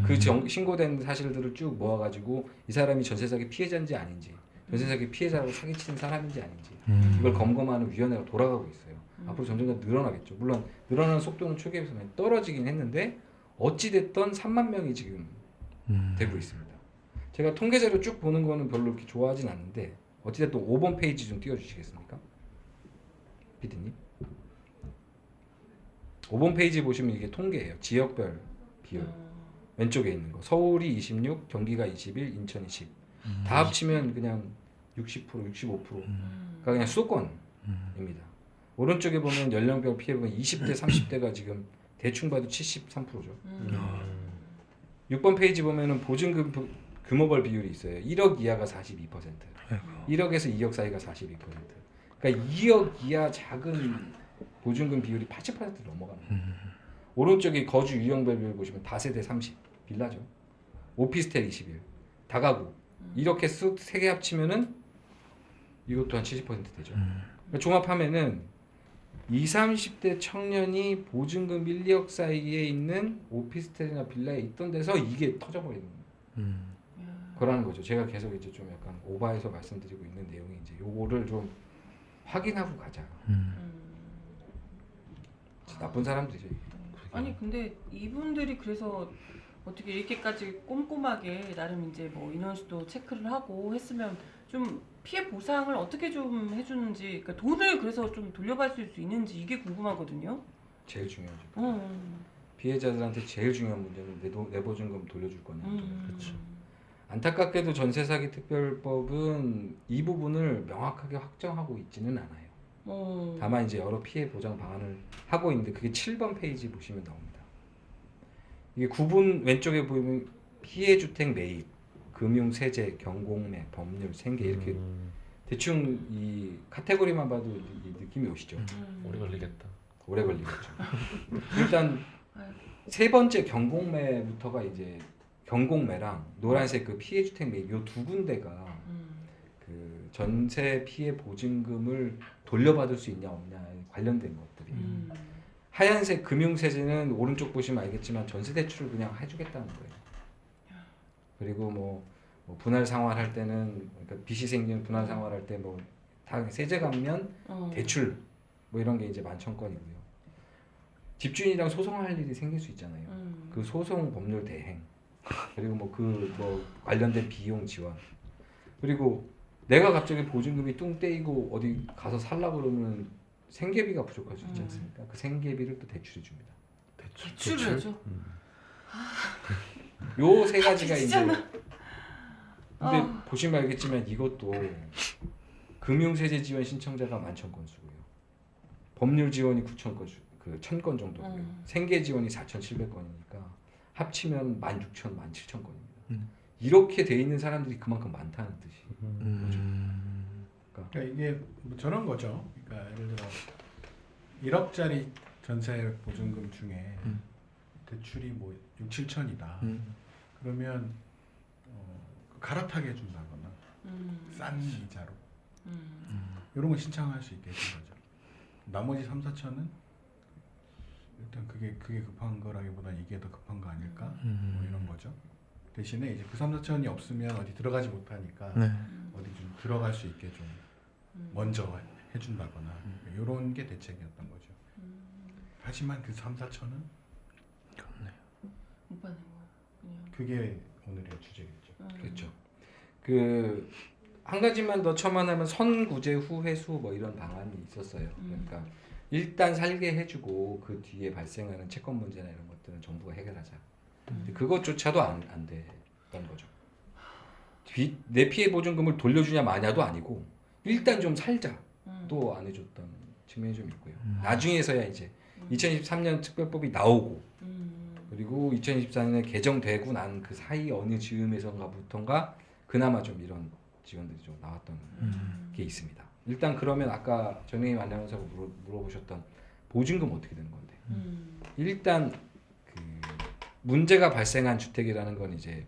그 신고된 사실들을 쭉 모아가지고 이 사람이 전세 사기 피해자인지 아닌지 전세 사기 피해자라고 사기치는 사람인지 아닌지 이걸 검검하는 위원회가 돌아가고 있어요. 앞으로 점점 더 늘어나겠죠. 물론 늘어나는 속도는 초기에 비해서 많이 떨어지긴 했는데 어찌됐던 3만 명이 지금 되고 있습니다. 제가 통계자료 쭉 보는 거는 별로 그렇게 좋아하진 않는데 어찌됐든 5번 페이지 좀 띄워주시겠습니까? PD님 5번 페이지 보시면 이게 통계예요. 지역별 비율 왼쪽에 있는 거 서울이 26, 경기가 21, 인천이 10 다 합치면 그냥 60%, 65%가 그냥 수도권입니다. 오른쪽에 보면 연령별 피해 보면 20대, 30대가 지금 대충 봐도 73%죠. 6번 페이지 보면은 보증금 규모별 비율이 있어요. 1억 이하가 42%, 1억에서 2억 사이가 42%. 그러니까 2억 이하 작은 보증금 비율이 80%를 넘어가는 거예요. 오른쪽에 거주 유형별 비율 보시면 다세대 30, 빌라죠. 오피스텔 21, 다가구 이렇게 쓱 세 개 합치면은 이것도 한 70% 되죠. 그러니까 종합하면은 20, 30대 청년이 보증금 1, 2억 사이에 있는 오피스텔이나 빌라에 있던 데서 이게 터져버리는 거라는 거죠. 제가 계속 이제 좀 약간 오바해서 말씀드리고 있는 내용이 이제 요거를 좀 확인하고 가자. 나쁜 사람들이죠. 이게. 아니 근데 이분들이 그래서 어떻게 이렇게까지 꼼꼼하게 나름 이제 뭐 인원수도 체크를 하고 했으면 좀 피해 보상을 어떻게 좀 해주는지, 그러니까 돈을 그래서 좀 돌려받을 수 있는지 이게 궁금하거든요. 제일 중요하죠. 음. 피해자들한테 제일 중요한 문제는 내 보증금 돌려줄 거냐. 그렇죠. 안타깝게도 전세 사기 특별법은 이 부분을 명확하게 확정하고 있지는 않아요. 다만 이제 여러 피해 보장 방안을 하고 있는데 그게 7번 페이지 보시면 나옵니다. 이게 구분 왼쪽에 보이면 피해 주택 매입, 금융 세제, 경공매, 법률, 생계 이렇게 대충 이 카테고리만 봐도 이 느낌이 오시죠. 오래 걸리겠다. 오래 걸리겠죠. 일단 세 번째 경공매부터가 이제 경공매랑 노란색 그 피해 주택 매입 요 두 군데가 그 전세 피해 보증금을 돌려받을 수 있냐 없냐에 관련된 것들이. 하얀색 금융세제는 오른쪽 보시면 알겠지만 전세 대출을 그냥 해주겠다는 거예요. 그리고 뭐 분할 상환할 때는 그러니까 빚이 생기는 분할 상환할 때 뭐 다 세제 감면 대출 뭐 이런 게 이제 11,000건이고요. 집주인이랑 소송할 일이 생길 수 있잖아요. 그 소송 법률 대행 그리고 뭐 관련된 비용 지원 그리고 내가 갑자기 보증금이 뚱 떼이고 어디 가서 살라 그러면 생계비가 부족할 수 있지 않습니까? 그 생계비를 또 대출해 줍니다. 대출을 해줘. 요 세 가지가 이제 진짜나? 근데 보시면 알겠지만 이것도 금융세제 지원 신청자가 11,000건 수고요. 법률 지원이 9,000건 그 1,000건 정도고요. 생계 지원이 4,700건이니까 합치면 16,000, 17,000건입니다. 이렇게 돼 있는 사람들이 그만큼 많다는 뜻이. 그러니까 이게 뭐 저런 거죠. 그러니까 예를 들어 1억짜리 전세 보증금 중에 대출이 뭐 6, 7천이다. 그러면 갈아타게 해준다거나 싼 이자로 이런 거 신청할 수 있게 해준 거죠. 나머지 3, 4천은 일단 그게 급한 거라기보다는 이게 더 급한 거 아닐까? 뭐 이런 거죠. 대신에 이제 그 3, 4천이 없으면 어디 들어가지 못하니까 어디 좀 들어갈 수 있게 좀 먼저 해준다거나 이런 게 대책이었던 거죠. 하지만 그 3, 4천은 못 받는 거 그냥. 그게 오늘의 주제겠죠. 그렇죠. 그 한 가지만 더 첨언하면 선구제 후 회수 뭐 이런 방안이 있었어요. 그러니까 일단 살게 해주고 그 뒤에 발생하는 채권 문제나 이런 것들은 정부가 해결하자. 근데 그것조차도 안 됐던 거죠. 내 피해 보증금을 돌려주냐 마냐도 아니고 일단 좀 살자도 안 해줬던 측면이 좀 있고요. 나중에서야 이제 2023년 특별법이 나오고 그리고 2024년에 개정되고 난 그 사이 어느 즈음에선가부터인가 그나마 좀 이런 지원들이 좀 나왔던 게 있습니다. 일단 그러면 아까 정혜임 아나운서가 물어보셨던 보증금 어떻게 되는 건데 일단 그 문제가 발생한 주택이라는 건 이제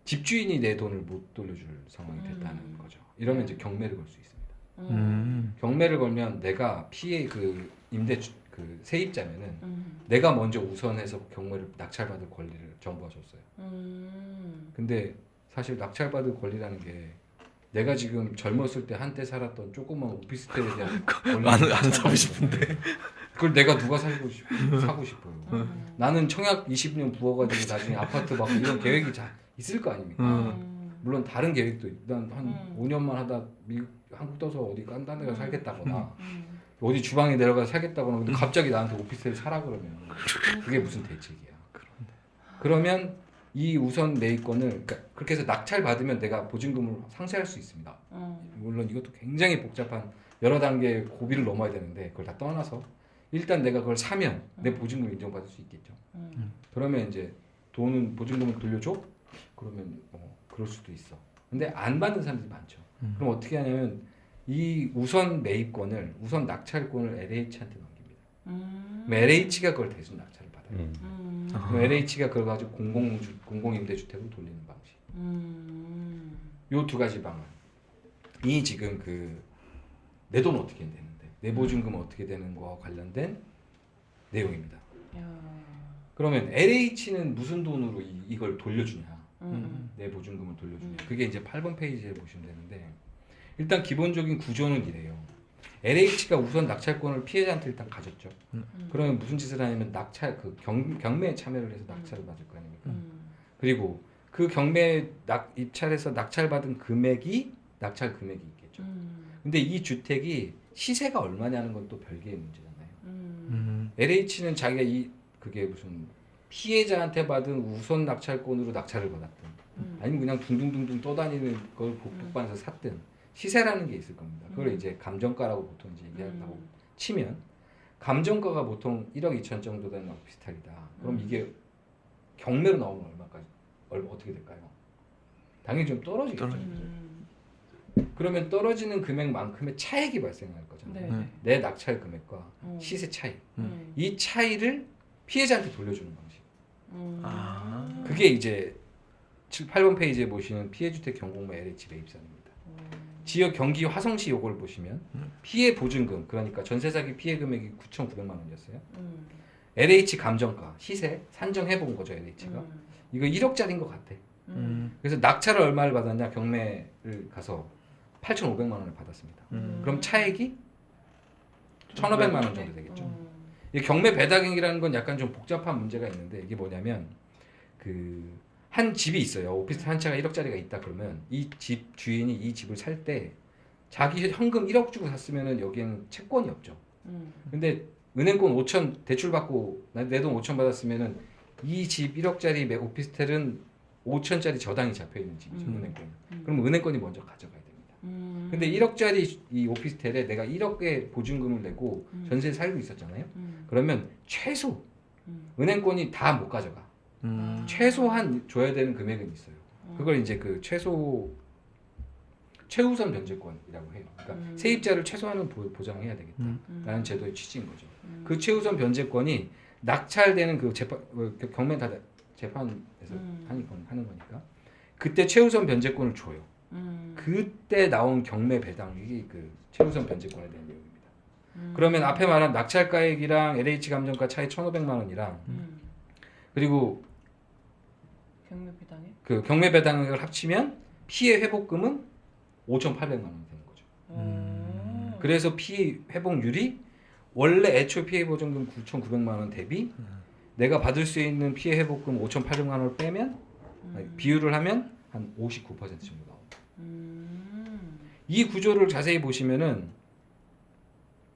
집주인이 내 돈을 못 돌려줄 상황이 됐다는 거죠. 이러면 이제 경매를 걸 수 있습니다. 경매를 걸면 내가 피해 그 임대 그 세입자면은 내가 먼저 우선해서 경매를 낙찰받을 권리를 정부가 줬어요. 근데 사실 낙찰받을 권리라는 게 내가 지금 젊었을 때 한때 살았던 조그만 오피스텔에 대한 권리 안 사고 싶은데 그걸 내가 누가 사고 싶어요. 나는 청약 20년 부어가지고 나중에 아파트 받고 이런 계획이 있을 거 아닙니까? 물론 다른 계획도 일단 한 5년만 하다 한국 떠서 어디 딴 데 가서 살겠다거나 어디 주방에 내려가서 살겠다거나 근데 갑자기 나한테 오피스텔 사라 그러면 그게 무슨 대책이야. 그러면 이 우선 매입권을 그러니까 그렇게 해서 낙찰 받으면 내가 보증금을 상쇄할 수 있습니다. 물론 이것도 굉장히 복잡한 여러 단계의 고비를 넘어야 되는데 그걸 다 떠나서 일단 내가 그걸 사면 내 보증금을 인정받을 수 있겠죠. 그러면 이제 보증금을 돌려줘? 그러면 그럴 수도 있어. 근데 안 받는 사람들이 많죠. 그럼 어떻게 하냐면 이 우선 매입권을 우선 낙찰권을 LH한테 넘깁니다. LH가 그걸 대신 낙찰을 받아요. 음. 그럼 LH가 그걸 가지고 공공임대주택으로 돌리는 방식. 요 두 가지 방안이 지금 그 내 돈 어떻게 되는데 내 보증금 어떻게 되는 거와 관련된 내용입니다. 그러면 LH는 무슨 돈으로 이걸 돌려주냐? 내 보증금을 돌려주냐? 그게 이제 8번 페이지에 보시면 되는데 일단 기본적인 구조는 이래요. LH가 우선 낙찰권을 피해자한테 일단 가졌죠. 그러면 무슨 짓을 하냐면 낙찰 그 경매에 참여를 해서 낙찰을 받을 거 아닙니까? 그리고 그 경매 입찰에서 낙찰받은 금액이 낙찰 금액이 있겠죠. 근데 이 주택이 시세가 얼마냐는 건 또 별개의 문제잖아요. LH는 자기가 그게 무슨 피해자한테 받은 우선 낙찰권으로 낙찰을 받았든 아니면 그냥 둥둥둥둥 떠다니는 걸 복받아서 샀든 시세라는 게 있을 겁니다. 그걸 이제 감정가라고 보통 이제 얘기한다고 치면 감정가가 보통 1억 2천 정도 되는 오피스텔이다. 그럼 이게 경매로 나오면 어떻게 될까요? 당연히 좀 떨어지겠죠. 그러면 떨어지는 금액만큼의 차익이 발생할 거잖아요. 내 낙찰 금액과 시세 차이. 이 차이를 피해자한테 돌려주는 방식. 그게 이제 8번 페이지에 보시는 피해주택 경공매 LH 매입사입니다. 지역 경기 화성시 요걸 보시면 피해 보증금 그러니까 전세 사기 피해 금액이 9,900만 원이었어요. LH 감정가 시세 산정해 본 거죠 LH가. 이거 1억짜리인 것 같아. 그래서 낙찰을 얼마를 받았냐 경매를 가서 8,500만 원을 받았습니다. 그럼 차액이 1,500만 원 정도 되겠죠. 이 경매 배당액이라는 건 약간 좀 복잡한 문제가 있는데 이게 뭐냐면 그 한 집이 있어요. 오피스텔 한 채가 1억짜리가 있다 그러면 이 집 주인이 이 집을 살 때 자기 현금 1억 주고 샀으면은 여기에는 채권이 없죠. 근데 은행권 5천 대출 받고 내 돈 5천 받았으면은 이 집 1억짜리 오피스텔은 5천짜리 저당이 잡혀 있는 집이죠. 은행권. 그럼 은행권이 먼저 가져가야 됩니다. 근데 1억짜리 이 오피스텔에 내가 1억의 보증금을 내고 전세에 살고 있었잖아요. 그러면 최소 은행권이 다 못 가져가. 최소한 줘야 되는 금액은 있어요. 그걸 이제 그 최우선 변제권이라고 해요. 그러니까 세입자를 최소한은 보장해야 되겠다라는 제도의 취지인 거죠. 그 최우선 변제권이 낙찰되는 그 경매 다 재판에서 하는 거니까 그때 최우선 변제권을 줘요. 그때 나온 경매 배당이 그 최우선 변제권에 대한 내용입니다. 그러면 앞에 말한 낙찰가액이랑 LH 감정가 차이 1,500만 원이랑 그리고 그 경매 배당액을 합치면 피해 회복금은 5,800만 원이 되는 거죠. 그래서 피해 회복률이 원래 애초 피해 보증금 9,900만 원 대비 내가 받을 수 있는 피해 회복금 5,800만 원을 빼면 비율을 하면 한 59% 정도 나옵니다. 이 구조를 자세히 보시면은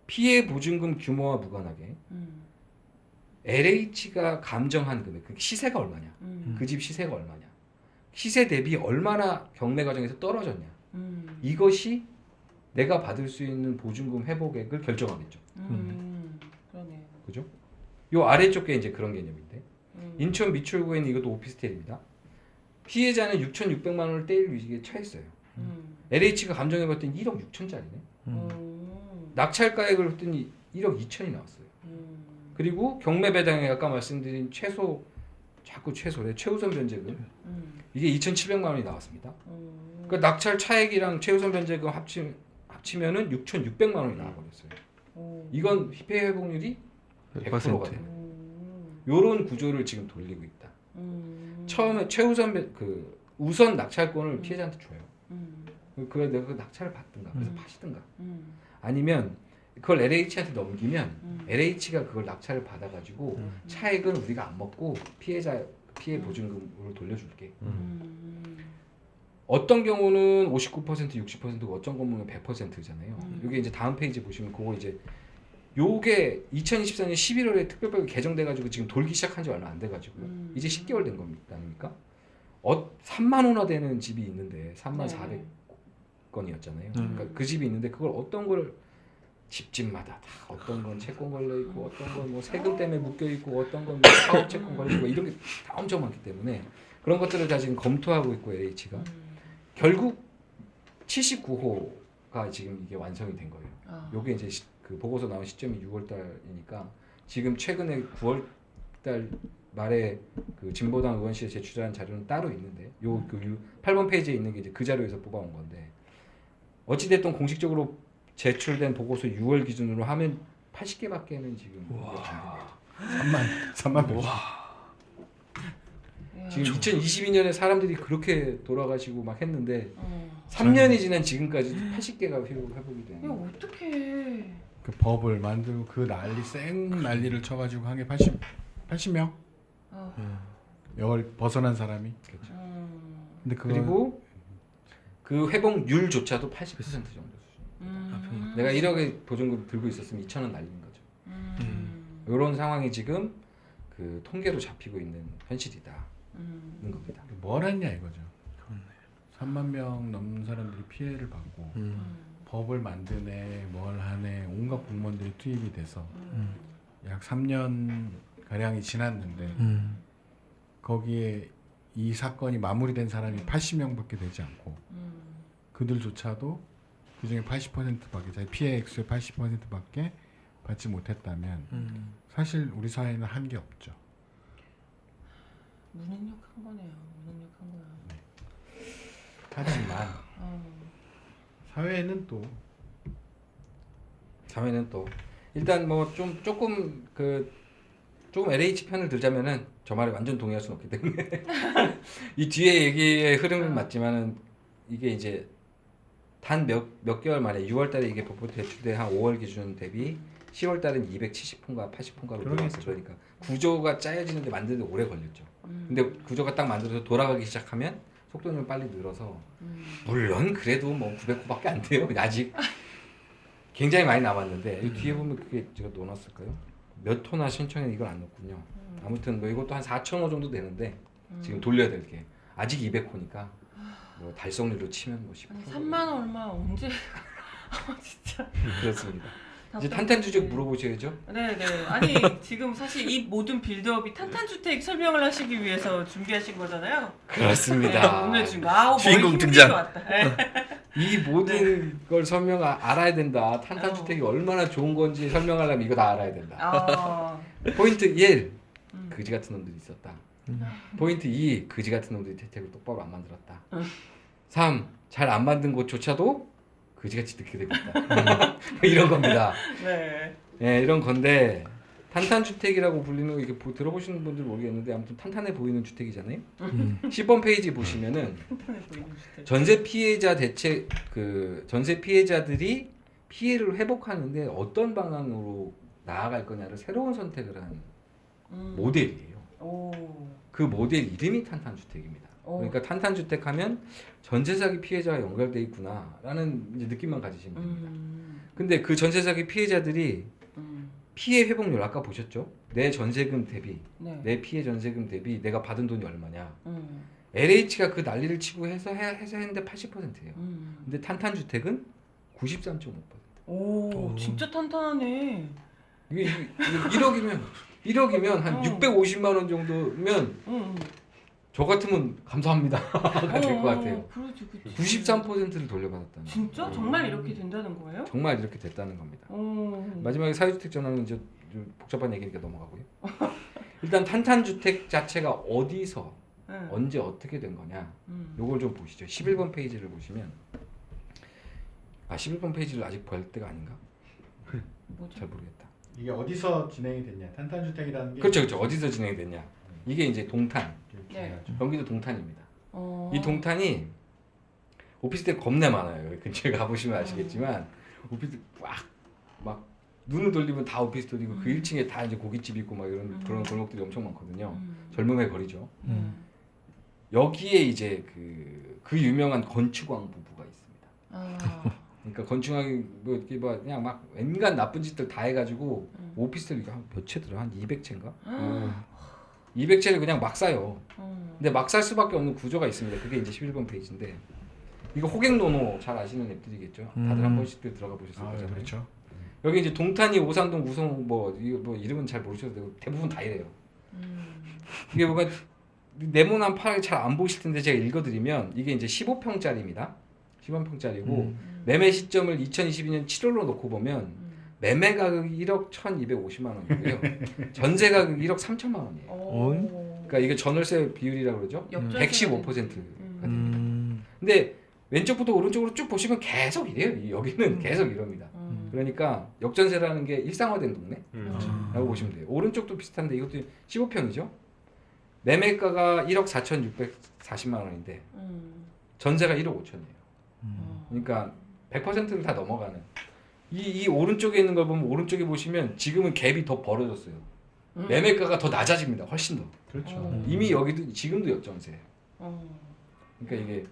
피해 보증금 규모와 무관하게 LH가 감정한 금액, 그 시세가 얼마냐, 그 집 시세가 얼마냐, 시세 대비 얼마나 경매 과정에서 떨어졌냐, 이것이 내가 받을 수 있는 보증금 회복액을 결정하겠죠. 그러네요. 그죠? 요 아래쪽 게 이제 그런 개념인데 인천 미추홀구에 있는 이것도 오피스텔입니다. 피해자는 6,600만 원을 떼일 위기에 처했어요. LH가 감정해봤더니 1억 6천짜리네. 낙찰가액을 했더니 1억 2천이 나왔어요. 그리고 경매 배당액 아까 말씀드린 최소래 최우선 변제금 이게 2,700만 원이 나왔습니다. 그러니까 낙찰 차액이랑 최우선 변제금 합치면은 6,600만 원이 나와버렸어요. 이건 피해 회복률이 100%가 돼요. 요런 구조를 지금 돌리고 있다. 처음에 최우선 우선 낙찰권을 피해자한테 줘요. 그래 내가 그 낙찰을 받든가 그래서 파시든가 아니면 그걸 LH한테 넘기면 LH가 그걸 낙찰을 받아가지고 차액은 우리가 안 먹고 피해 보증금으로 돌려줄게. 어떤 경우는 59% 60%고 어떤 경우는 100%잖아요. 이게 이제 다음 페이지 보시면 그거 이제 요게 2024년 11월에 특별법이 개정돼가지고 지금 돌기 시작한 지 얼마 안 돼가지고 이제 10개월 된 겁니다. 아닙니까? 3만 원화 되는 집이 있는데 3만 400건이었잖아요. 그러니까 그 집이 있는데 그걸 어떤 걸 집집마다 다 어떤 건 채권 걸려 있고 어떤 건 뭐 세금 때문에 묶여 있고 어떤 건 뭐 사업 채권 걸려 있고 이런 게 다 엄청 많기 때문에 그런 것들을 다 지금 검토하고 있고 LH가 결국 79호가 지금 이게 완성이 된 거예요. 요게 이제 그 보고서 나온 시점이 6월달이니까 지금 최근에 9월달 말에 그 진보당 의원실에 제출한 자료는 따로 있는데 그 8번 페이지에 있는 게 이제 그 자료에서 뽑아온 건데 어찌됐든 공식적으로 제출된 보고서 6월 기준으로 하면 80개밖에는 지금 안 된대요. 3만 명. 지금 2022년에 사람들이 그렇게 돌아가시고 막 했는데 어. 3년이 지난 지금까지 80개가 회복이 되는 이거 거예요. 어떡해. 그 법을 만들고 그 난리 난리를 쳐가지고 한 게 80명? 어. 열 벗어난 사람이. 근데 그거 그리고 그 회복률조차도 80% 정도 수준. 내가 1억의 보증금 들고 있었으면 2,000원 날리는 거죠. 이런 상황이 지금 그 통계로 잡히고 있는 현실이다. 는 겁니다. 뭘 했냐 이거죠. 3만 명 넘는 사람들이 피해를 받고 법을 만드네 뭘 하네 온갖 공무원들이 투입이 돼서 약 3년 가량이 지났는데 거기에 이 사건이 마무리된 사람이 80명밖에 되지 않고 그들조차도 그중에 80%밖에 자기 피해 액수의 80%밖에 받지 못했다면 사실 우리 사회는 한 게 없죠. 무능력한 거네요. 무능력한 거야. 하지만 사회는 또 일단 뭐 좀 조금 LH 편을 들자면은 저 말에 완전 동의할 수는 없기 때문에 이 뒤에 얘기의 흐름은 맞지만은 이게 이제 단 몇 개월 만에 6월달에 이게 법으로 제출돼 한 5월 기준 대비 10월달은 270폰가 80폰가로 늘어났어. 그러니까 구조가 짜여지는데 만드는데 오래 걸렸죠. 근데 구조가 딱 만들어서 돌아가기 시작하면 속도는 빨리 늘어서 물론 그래도 뭐 900호밖에 안 돼요. 아직 굉장히 많이 남았는데 이 뒤에 보면 그게 제가 넣어놨을까요? 몇 호나 신청해 이걸 안 넣었군요. 아무튼 뭐 이것도 한 4,000호 정도 되는데 지금 돌려야 될 게 아직 200호니까 뭐 달성률로 치면 뭐 10%. 아니 3만 원 얼마 언제? 진짜. 그렇습니다. 이제 탄탄주택 물어보셔야죠. 네네. 아니 지금 사실 이 모든 빌드업이 탄탄주택 설명을 하시기 위해서 준비하신 거잖아요. 그렇습니다. 네, 오늘 지금 주인공 등장. 왔다. 네. 이 모든 걸 알아야 된다. 탄탄주택이 얼마나 좋은 건지 설명하려면 이거 다 알아야 된다. 포인트 1. 그지 같은 놈들이 있었다. 포인트 2. 그지 같은 놈들이 대책을 똑바로 안 만들었다. 3. 잘 안 만든 곳조차도 그지같이 듣게 되고 있다. 이런 겁니다. 네. 네, 이런 건데 탄탄주택이라고 불리는 거 이게 들어보시는 분들 모르겠는데 아무튼 탄탄해 보이는 주택이잖아요. 10번 페이지 보시면은 탄탄해 보이는 주택. 전세 피해자 대책 전세 피해자들이 피해를 회복하는데 어떤 방향으로 나아갈 거냐를 새로운 선택을 한 모델이에요. 오. 그 모델 이름이 탄탄주택입니다. 그러니까 탄탄주택 하면 전세 사기 피해자가 연결돼 있구나라는 이제 느낌만 가지시면 됩니다. 근데 그 전세 사기 피해자들이 피해 회복률 아까 보셨죠? 내 전세금 대비, 네. 내 피해 전세금 대비 내가 받은 돈이 얼마냐? LH가 그 난리를 치고 해서 했는데 80%예요. 근데 탄탄주택은 93.5%. 오, 진짜 탄탄하네. 이게 1억이면 한 650만 원 정도면 저 같으면 감사합니다 될 것 같아요. 그렇지, 그렇지. 93%를 돌려받았다는. 진짜? 정말 이렇게 된다는 거예요? 정말 이렇게 됐다는 겁니다. 오. 마지막에 사회주택 전환은 이제 좀 복잡한 얘기니까 넘어가고요. 일단 탄탄주택 자체가 어디서 네. 언제 어떻게 된 거냐 요걸 좀 보시죠. 11번 페이지를 보시면 11번 페이지를 아직 볼 때가 아닌가? 뭐죠? 잘 모르겠다. 이게 어디서 진행이 됐냐? 탄탄주택이라는 게 그렇죠. 어디서 진행이 됐냐? 이게 이제 동탄, 네. 경기도 동탄입니다. 어. 이 동탄이 오피스텔 겁내 많아요. 여기 근처에 가보시면 아시겠지만 오피스텔 막 눈을 돌리면 다 오피스텔이고 그 1층에 다 이제 고깃집 있고 막 이런 그런 골목들이 엄청 많거든요. 젊음의 거리죠. 여기에 이제 그 유명한 건축왕 부부가 있습니다. 그러니까 건축왕이 뭐 이렇게 막 그냥 막 온갖 나쁜 짓들 다 해가지고 오피스텔 이거 몇 채더라? 한 200채인가? 200채를 그냥 막 사요. 근데 막 살 수밖에 없는 구조가 있습니다. 그게 이제 11번 페이지인데 이거 호갱노노 잘 아시는 앱들이겠죠. 다들 한 번씩들 들어가 보셨을 거잖아요. 그렇죠. 여기 이제 동탄이 오산동 우성 뭐 이름은 잘 모르셔도 되고 대부분 다 이래요. 이게 뭐가 네모난 파일 잘 안 보실 텐데 제가 읽어드리면 이게 이제 15평짜리입니다. 15평짜리고 매매 시점을 2022년 7월로 놓고 보면 매매 가격이 1억 1,250만 원이고요. 전세 가격이 1억 3천만 원이에요. 그러니까 이게 전월세 비율이라고 그러죠. 115%. 근데 왼쪽부터 오른쪽으로 쭉 보시면 계속 이래요. 여기는 계속 이럽니다. 그러니까 역전세라는 게 일상화된 동네라고 보시면 돼요. 오른쪽도 비슷한데 이것도 15평이죠. 매매가가 1억 4,640만 원인데 전세가 1억 5천이에요. 그러니까 100%를 다 넘어가는. 이 오른쪽에 있는 걸 보면 오른쪽에 보시면 지금은 갭이 더 벌어졌어요. 매매가가 더 낮아집니다. 훨씬 더. 그렇죠. 이미 여기도 지금도 역전세예요. 그러니까 이게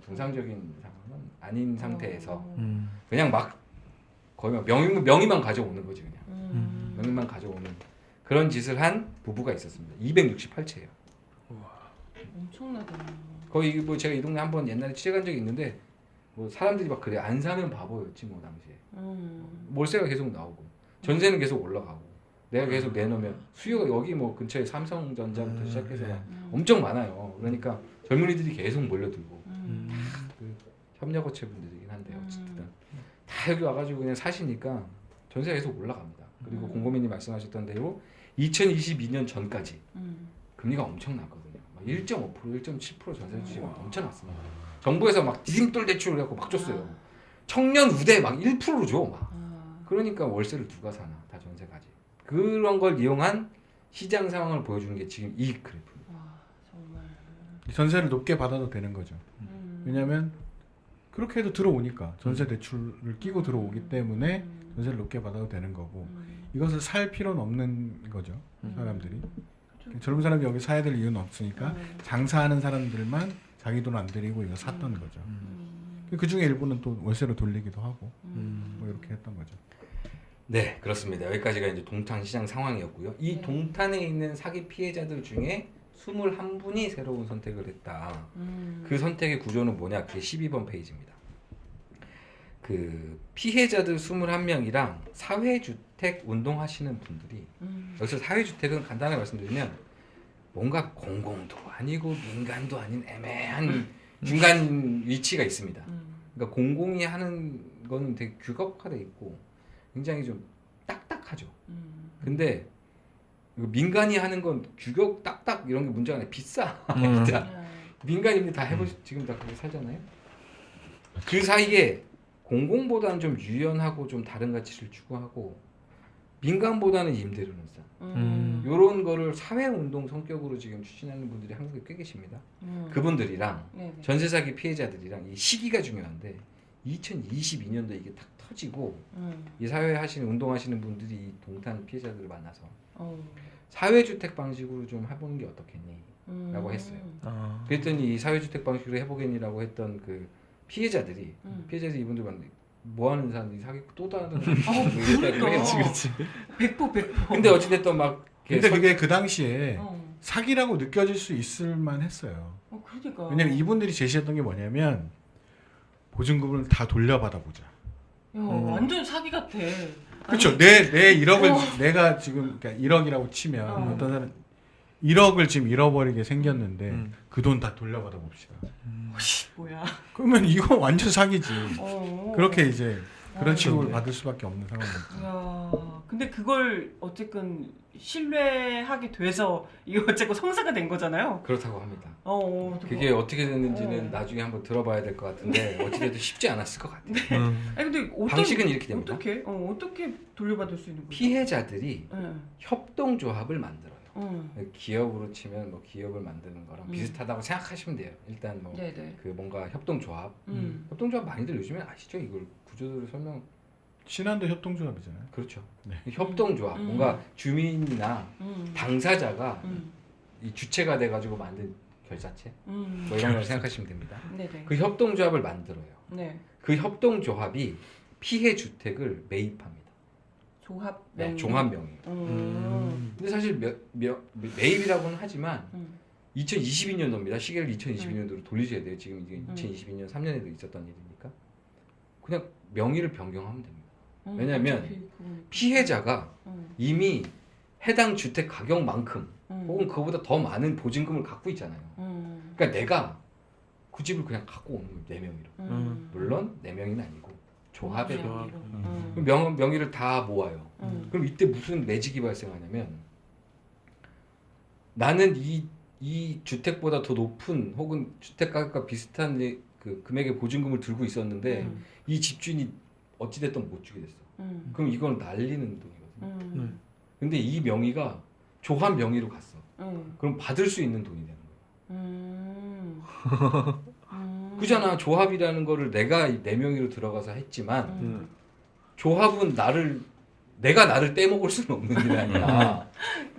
정상적인 상황은 아닌 상태에서 그냥 막 거의 막 명의만 가져오는 거지 그냥. 명의만 가져오는 그런 짓을 한 부부가 있었습니다. 268채예요. 엄청나다. 거의 뭐 제가 이 동네 한번 옛날에 취재 간 적이 있는데 뭐 사람들이 막 그래 안 사면 바보였지 뭐 당시에. 월세가 계속 나오고 전세는 계속 올라가고 내가 계속 내놓으면 수요가 여기 뭐 근처에 삼성전자부터 시작해서 막 엄청 많아요. 그러니까 젊은이들이 계속 몰려들고 그 협력업체 분들이긴 한데요. 어쨌든 다 여기 와가지고 그냥 사시니까 전세가 계속 올라갑니다. 그리고 공고민이 말씀하셨던 대로 2022년 전까지 금리가 엄청 났거든요. 막 1.5%, 1.7% 전세 주시가 엄청 났습니다. 정부에서 막 디딤돌 대출을 해갖고 막 줬어요. 청년 우대 막 1%로 줘 막. 그러니까 월세를 누가 사나 다 전세까지. 그런 걸 이용한 시장 상황을 보여주는 게 지금 이 그래프입니다. 와 정말. 전세를 높게 받아도 되는 거죠. 왜냐하면 그렇게 해도 들어오니까 전세 대출을 끼고 들어오기 때문에 전세를 높게 받아도 되는 거고 이것을 살 필요는 없는 거죠. 사람들이. 젊은 사람이 여기 사야 될 이유는 없으니까 장사하는 사람들만 자기 돈 안 들이고 이거 샀던 거죠. 그 중에 일부는 또 월세로 돌리기도 하고 뭐 이렇게 했던 거죠. 네, 그렇습니다. 여기까지가 이제 동탄 시장 상황이었고요. 이 동탄에 있는 사기 피해자들 중에 21분이 새로운 선택을 했다. 그 선택의 구조는 뭐냐? 그게 12번 페이지입니다. 그 피해자들 21명이랑 사회주택 운동하시는 분들이 여기서 사회주택은 간단하게 말씀드리면 뭔가 공공도 아니고 민간도 아닌 애매한 중간 위치가 있습니다. 그러니까 공공이 하는 거는 되게 규격화돼 있고 굉장히 좀 딱딱하죠. 근데 민간이 하는 건 규격 딱딱 이런 게 문제가 아니라 비싸. 진짜 민간인들 다 지금 다 그렇게 살잖아요. 그 사이에 공공보다는 좀 유연하고 좀 다른 가치를 추구하고 민간보다는 임대료는 싸. 이런 거를 사회운동 성격으로 지금 추진하는 분들이 한국에 꽤 계십니다. 그분들이랑 네네. 전세 사기 피해자들이랑 이 시기가 중요한데 2022년도 이게 딱 터지고 이 사회 하시는 운동하시는 분들이 이 동탄 피해자들을 만나서 사회주택 방식으로 좀 해보는 게 어떻겠니? 라고 했어요. 그랬더니 이 사회주택 방식으로 해보겠니라고 했던 그 피해자들이 이분들 만나 뭐 하는 사람들이 사기고 또 다른 그러니까. 해요. 백보. 근데 어찌됐든 막 근데 그게 그 당시에 사기라고 느껴질 수 있을 만했어요. 그러니까. 왜냐면 이분들이 제시했던 게 뭐냐면 보증금을 다 돌려받아 보자. 야, 완전 사기 같아. 그렇죠. 내 1억을 내가 지금 그러니까 1억이라고 치면 어떤 사람 1억을 지금 잃어버리게 생겼는데 그 돈 다 돌려받아 봅시다. 뭐야? 그러면 이거 완전 사기지. 그렇게 이제 그런 어, 취급을 네. 받을 수밖에 없는 상황이죠. 야, 근데 그걸 어쨌든 신뢰하게 돼서 이거 어쨌든 성사가 된 거잖아요. 그렇다고 합니다. 그게 그게 어떻게 됐는지는 나중에 한번 들어봐야 될 것 같은데 어찌됐든 쉽지 않았을 것 같아요. 아니 근데 방식은 이렇게 됩니다. 어떻게 돌려받을 수 있는 거죠? 피해자들이 네. 협동조합을 만들어요. 기업으로 치면 뭐 기업을 만드는 거랑 비슷하다고 생각하시면 돼요. 일단 뭐 네네. 그 뭔가 협동조합, 협동조합 많이들 요즘에 아시죠? 이걸 구조를 설명. 신한도 협동조합이잖아요. 그렇죠. 네. 협동조합, 뭔가 주민이나 당사자가 음. 이 주체가 돼가지고 만든 결사체, 뭐 이런 걸 생각하시면 됩니다. 네네. 그 협동조합을 만들어요. 네. 그 협동조합이 피해 주택을 매입합니다. 조합 네, 명. 종합명의. 근데 사실 매입이라고는 하지만 2022년도입니다. 시계를 2022년도로 돌리셔야 돼요. 지금 이게 2022년 3년에도 있었던 일이니까 그냥 명의를 변경하면 됩니다. 왜냐하면 피해자가 이미 해당 주택 가격만큼 혹은 그거보다 더 많은 보증금을 갖고 있잖아요. 그러니까 내가 그 집을 그냥 갖고 오는 거예요. 4명이로. 물론 4명이는 아니고 조합의 조합. 명의. 음. 명의를 다 모아요. 그럼 이때 무슨 매직이 발생하냐면 나는 이 주택보다 더 높은 혹은 주택 가격과 비슷한 그 금액의 보증금을 들고 있었는데 이 집주인이 어찌됐든 못 주게 됐어. 그럼 이건 날리는 돈이거든. 근데 이 명의가 조합 명의로 갔어. 그럼 받을 수 있는 돈이 되는 거야. 그잖아. 조합이라는 거를 내가 내 명의로 들어가서 했지만 조합은 내가 나를 떼먹을 수는 없는 일이 아니야.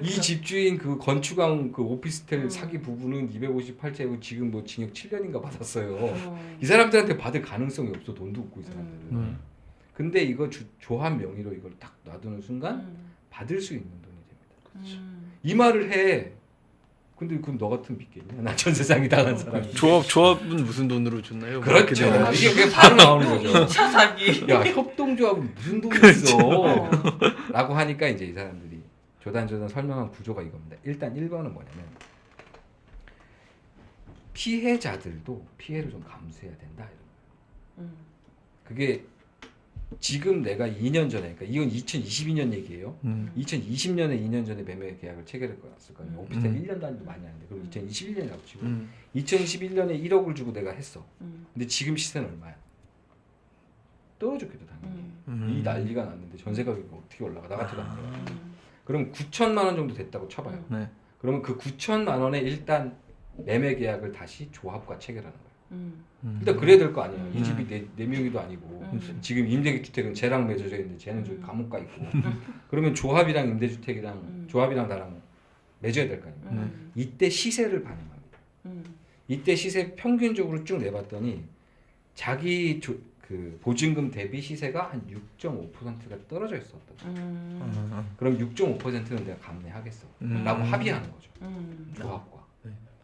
이 집주인 그 건축왕 그 오피스텔 사기 부부는 258채고 지금 뭐 징역 7년인가 받았어요. 이 사람들한테 받을 가능성이 없어. 돈도 없고 이 사람들은. 근데 이거 조합 명의로 이걸 딱 놔두는 순간 받을 수 있는 돈이 됩니다. 이 말을 해. 근데 그럼 너 같으면 믿겠냐? 나 전 세상이 당한 사람이. 조합은 무슨 돈으로 줬나요? 그렇죠. 이게 그게 바로 나오는 거죠. 2차 사기. 야, 협동조합은 무슨 돈이 있어? 라고 하니까 이제 이 사람들이 조단조단 설명한 구조가 이겁니다. 일단 1번은 뭐냐면 피해자들도 피해를 좀 감수해야 된다 이런 거예요. 그게 지금 내가 2년 전에, 그러니까 이건 2022년 얘기예요. 2020년에 2년 전에 매매 계약을 체결했을 거 아니에요. 오피스텔 1년 단위도 많이 하는데 그럼 2021년이라고 치고 2021년에 1억을 주고 내가 했어. 근데 지금 시세는 얼마야? 떨어졌겠죠 당연히. 이 난리가 났는데 전세 가격이 어떻게 올라가? 나 같아도 안 돼요. 그럼 9천만 원 정도 됐다고 쳐봐요. 네. 그러면 그 9천만 원에 일단 매매 계약을 다시 조합과 체결하는 거예요. 일단 그래야 될 거 아니에요. 이 집이 내 명의도 아니고 지금 임대주택은 쟤랑 맺어져 있는데 쟤는 저기 감옥 가 있고 그러면 조합이랑 임대주택이랑 조합이랑 나랑 맺어야 될 거 아니에요. 이때 시세를 반영합니다. 이때 시세 평균적으로 쭉 내봤더니 자기 그 보증금 대비 시세가 한 6.5%가 떨어져 있었다. 그럼 6.5%는 내가 감내하겠어. 라고 합의하는 거죠. 조합과.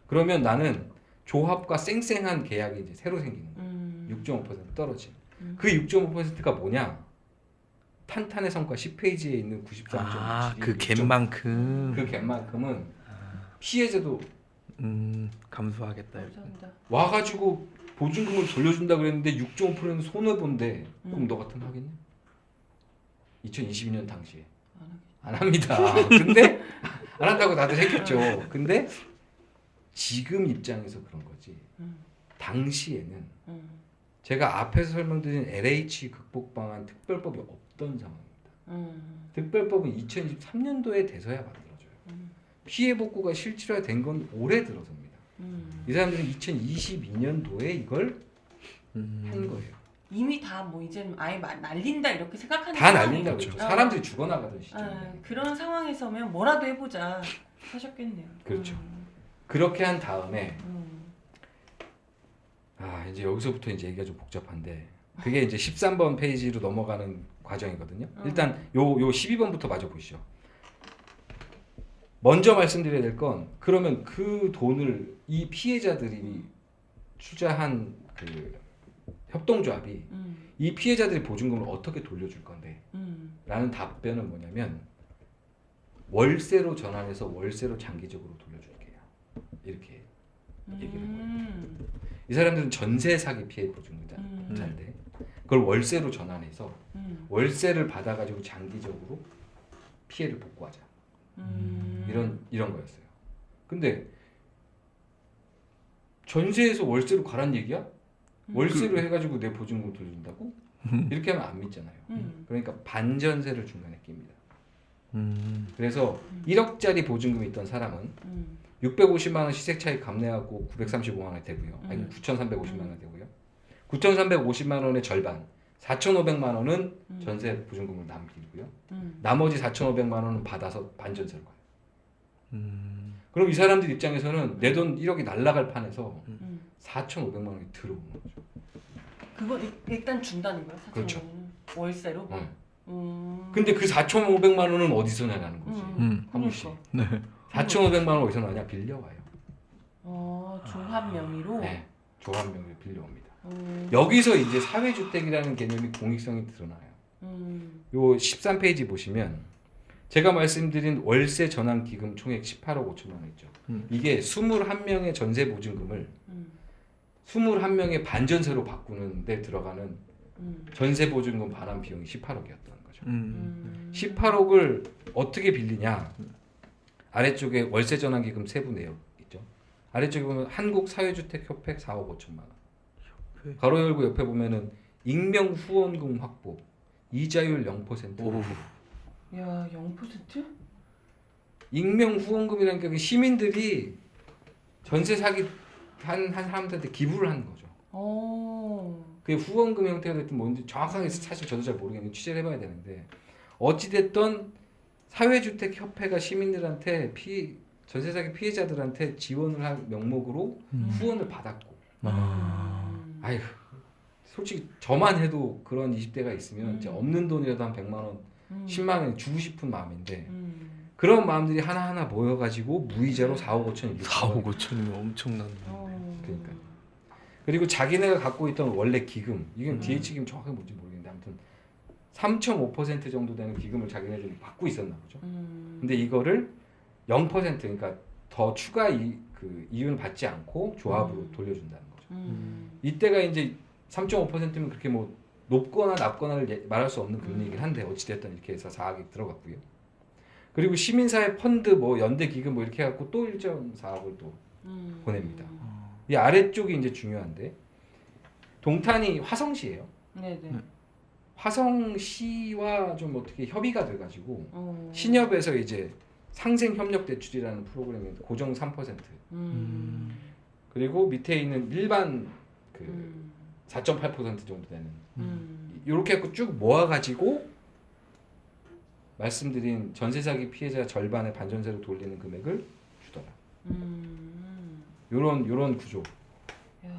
그러면 나는 조합과 쌩쌩한 계약이 이제 새로 생기는 거예요. 6.5% 떨어진. 그 6.5%가 뭐냐? 탄탄의 성과 10페이지에 있는 93.7. 그 갭만큼. 그 갭만큼은 피해자도 감수하겠다. 이렇게. 감사합니다. 와가지고 보증금을 돌려준다 그랬는데 6.5%는 손해 본데 그럼 너 같으면 하겠냐? 2022년 당시에 안 합니다. 근데 안 한다고 다들 했겠죠. 근데 지금 입장에서 그런 거지. 당시에는 제가 앞에서 설명드린 LH 극복 방안 특별법이 없던 상황입니다. 특별법은 2023년도에 돼서야 만들어져요. 피해 복구가 실질화된 건 올해 들어서입니다. 이 사람들은 2022년도에 이걸 한 거예요. 이미 다 뭐 이제는 아예 날린다 이렇게 생각하는 다 상황인 날린다고 거죠. 그랬죠. 사람들이 죽어나가던 시점에. 그런 상황에서면 뭐라도 해보자 하셨겠네요. 그렇죠. 그렇게 한 다음에 이제 여기서부터 이제 얘기가 좀 복잡한데 그게 이제 13번 페이지로 넘어가는 과정이거든요. 일단 요 12번부터 마저 보시죠. 먼저 말씀드려야 될 건 그러면 그 돈을 이 피해자들이 투자한 그 협동조합이 이 피해자들의 보증금을 어떻게 돌려줄 건데 라는 답변은 뭐냐면 월세로 전환해서 월세로 장기적으로 돌려줄게요. 이렇게 얘기를 해요. 이 사람들은 전세 사기 피해 보증자인데 그걸 월세로 전환해서 월세를 받아가지고 장기적으로 피해를 복구하자. 이런 거였어요. 근데 전세에서 월세로 가란 얘기야? 월세로 해가지고 내 보증금 돌려준다고? 이렇게 하면 안 믿잖아요. 그러니까 반전세를 중간에 낍니다. 그래서 1억짜리 보증금이 있던 사람은 650만 원 시세 차익 감내하고 935만 원이 되고요. 아니 9,350만 원이 되고요. 9,350만 원의 절반 4,500만 원은 전세 보증금을 남기고요. 나머지 4,500만 원은 받아서 반전세로 가요. 그럼 이 사람들 입장에서는 내 돈 1억이 날라갈 판에서 4,500만 원이 들어오는 거죠. 그거 일단 준다는 거야? 그렇죠. 월세로? 근데 그 4,500만 원은 어디서 나냐는 거지. 한 번씩. 네. 4,500만 원 어디서 나냐? 빌려와요. 조합 명의로? 네. 조합 명의로 빌려옵니다. 여기서 이제 사회주택이라는 개념이 공익성이 드러나요. 요 13페이지 보시면 제가 말씀드린 월세 전환 기금 총액 18억 5천만 원 있죠. 이게 21명의 전세 보증금을 21명의 반전세로 바꾸는 데 들어가는 전세 보증금 반환 비용이 18억이었던 거죠. 18억을 어떻게 빌리냐? 아래쪽에 월세 전환 기금 세부 내역 있죠. 아래쪽에 보면 한국사회주택협회 4억 5천만 원. 가로 열고 옆에 보면은 익명 후원금 확보, 이자율 0%. 오. 야, 0%? 익명 후원금이라는 게 시민들이 전세 사기 한 사람들한테 기부를 하는 거죠. 그게 후원금 형태가 됐든 뭔지 정확하게 사실 저도 잘 모르겠는데 취재를 해봐야 되는데 어찌됐든 사회주택협회가 시민들한테 전세 사기 피해자들한테 지원을 할 명목으로 후원을 받았고 아이고 솔직히 저만 해도 그런 20대가 있으면 이제 없는 돈이라도 한 100만 원 10만 원 주고 싶은 마음인데 그런 마음들이 하나하나 모여가지고 무이자로 4억 5천 4억 5천이면 엄청난. 그러니까 그리고 자기네가 갖고 있던 원래 기금 이건 DH 기금 정확하게 뭔지 모르겠는데 아무튼 3.5% 정도 되는 기금을 자기네들이 받고 있었나 보죠. 근데 이거를 0% 그러니까 더 추가 이윤 받지 않고 조합으로 돌려준다는 거죠. 이때가 이제 3.5%면 그렇게 뭐 높거나 낮거나를 말할 수 없는 금리이긴 한데 어찌됐든 이렇게 해서 4억이 들어갔고요. 그리고 시민사회 펀드 뭐 연대 기금 뭐 이렇게 해갖고 또 1.4억을 또 보냅니다. 이 아래쪽이 이제 중요한데 동탄이 화성시예요. 네네. 화성시와 좀 어떻게 협의가 돼가지고 신협에서 이제 상생 협력 대출이라는 프로그램이 고정 3% 그리고 밑에 있는 일반 그 4.8% 정도 되는 이렇게 해서 쭉 모아가지고 말씀드린 전세 사기 피해자 절반의 반전세로 돌리는 금액을 주더라. 요런 구조. 야.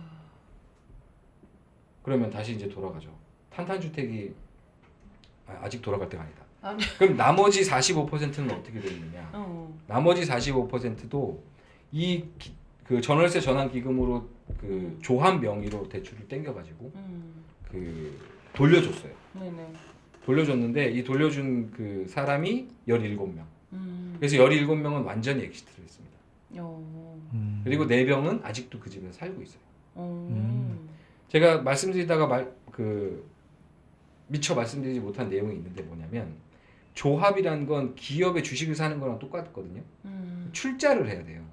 그러면 다시 이제 돌아가죠. 탄탄주택이 아직 돌아갈 때가 아니다. 아니. 그럼 나머지 45%는 어떻게 되느냐? 나머지 45%도 그 전월세 전환 기금으로 그 조합 명의로 대출을 땡겨가지고 그 돌려줬어요. 네네. 돌려줬는데 이 돌려준 그 사람이 17명. 그래서 17명은 완전히 엑시트를 했습니다. 그리고 4명은 아직도 그 집에서 살고 있어요. 제가 말씀드리다가 미처 말씀드리지 못한 내용이 있는데 뭐냐면 조합이란 건 기업의 주식을 사는 거랑 똑같거든요. 출자를 해야 돼요.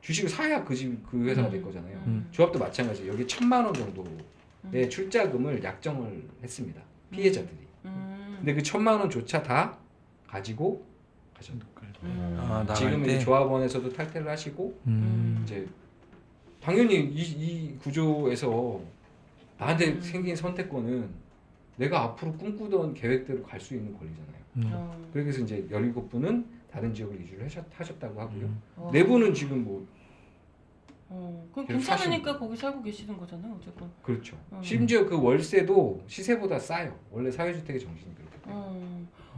주식을 사야 그 회사가 될 거잖아요. 조합도 마찬가지예요. 여기 1,000만 원 정도의 출자금을 약정을 했습니다. 피해자들이. 근데 그 1,000만 원조차 다 가지고 가셨던 거예요. 지금은 이제 조합원에서도 탈퇴를 하시고 이제 당연히 이 구조에서 나한테 생긴 선택권은 내가 앞으로 꿈꾸던 계획대로 갈 수 있는 권리잖아요. 그래서 이제 17분은 다른 지역을 이주를 하셨다고 하고요. 4분은 지금 뭐 그럼 계속 괜찮으니까 거기 살고 계시는 거잖아요, 어쨌건. 그렇죠. 심지어 그 월세도 시세보다 싸요. 원래 사회주택의 정신이 그렇게.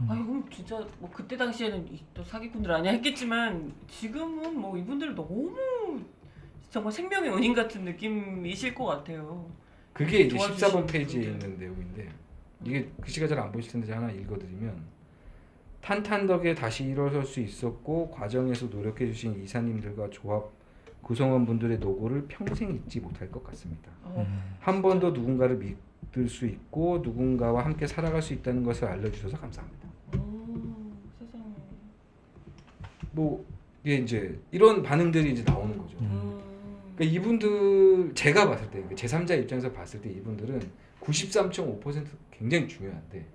아니 그럼 진짜 뭐 그때 당시에는 또 사기꾼들 아니야 했겠지만 지금은 뭐 이분들 너무 정말 생명의 은인 같은 느낌이실 것 같아요. 그게 이제 도와주시는 14번 페이지에 분들. 있는 내용인데 이게 글씨가 잘 안 보이실 텐데 제가 하나 읽어드리면 탄탄 덕에 다시 일어설 수 있었고 과정에서 노력해 주신 이사님들과 조합 구성원분들의 노고를 평생 잊지 못할 것 같습니다. 한 번 더 누군가를 믿을 수 있고 누군가와 함께 살아갈 수 있다는 것을 알려주셔서 감사합니다. 세상에. 뭐 이게 이제 이런 반응들이 이제 나오는 거죠. 그러니까 이분들 제가 봤을 때 제3자 입장에서 봤을 때 이분들은 93.5% 굉장히 중요한데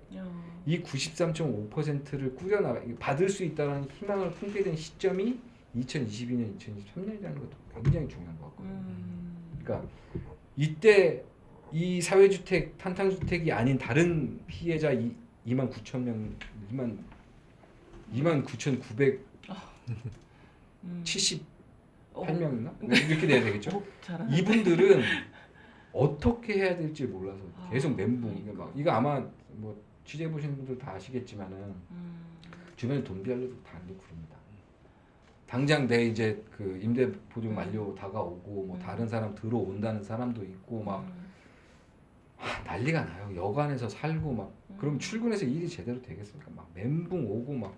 이 93.5%를 꾸려나가 받을 수 있다는 희망을 품게 된 시점이 2022년, 2023년이라는 것도 굉장히 중요한 것 같거든요. 그러니까 이때 이 사회주택, 탄탄주택이 아닌 다른 피해자 29,000명, 29,978명이나 이렇게 돼야 되겠죠. 이분들은 어떻게 해야 될지 몰라서 계속 멘붕. 이거 아마 뭐 취재해 보시는 분들 다 아시겠지만은 주변에 돈 빌려도 다 그럽니다. 당장 내 이제 그 임대 보증 만료 다가오고 뭐 다른 사람 들어온다는 사람도 있고 막 난리가 나요. 여관에서 살고 막 그럼 출근해서 일이 제대로 되겠습니까? 막 멘붕 오고 막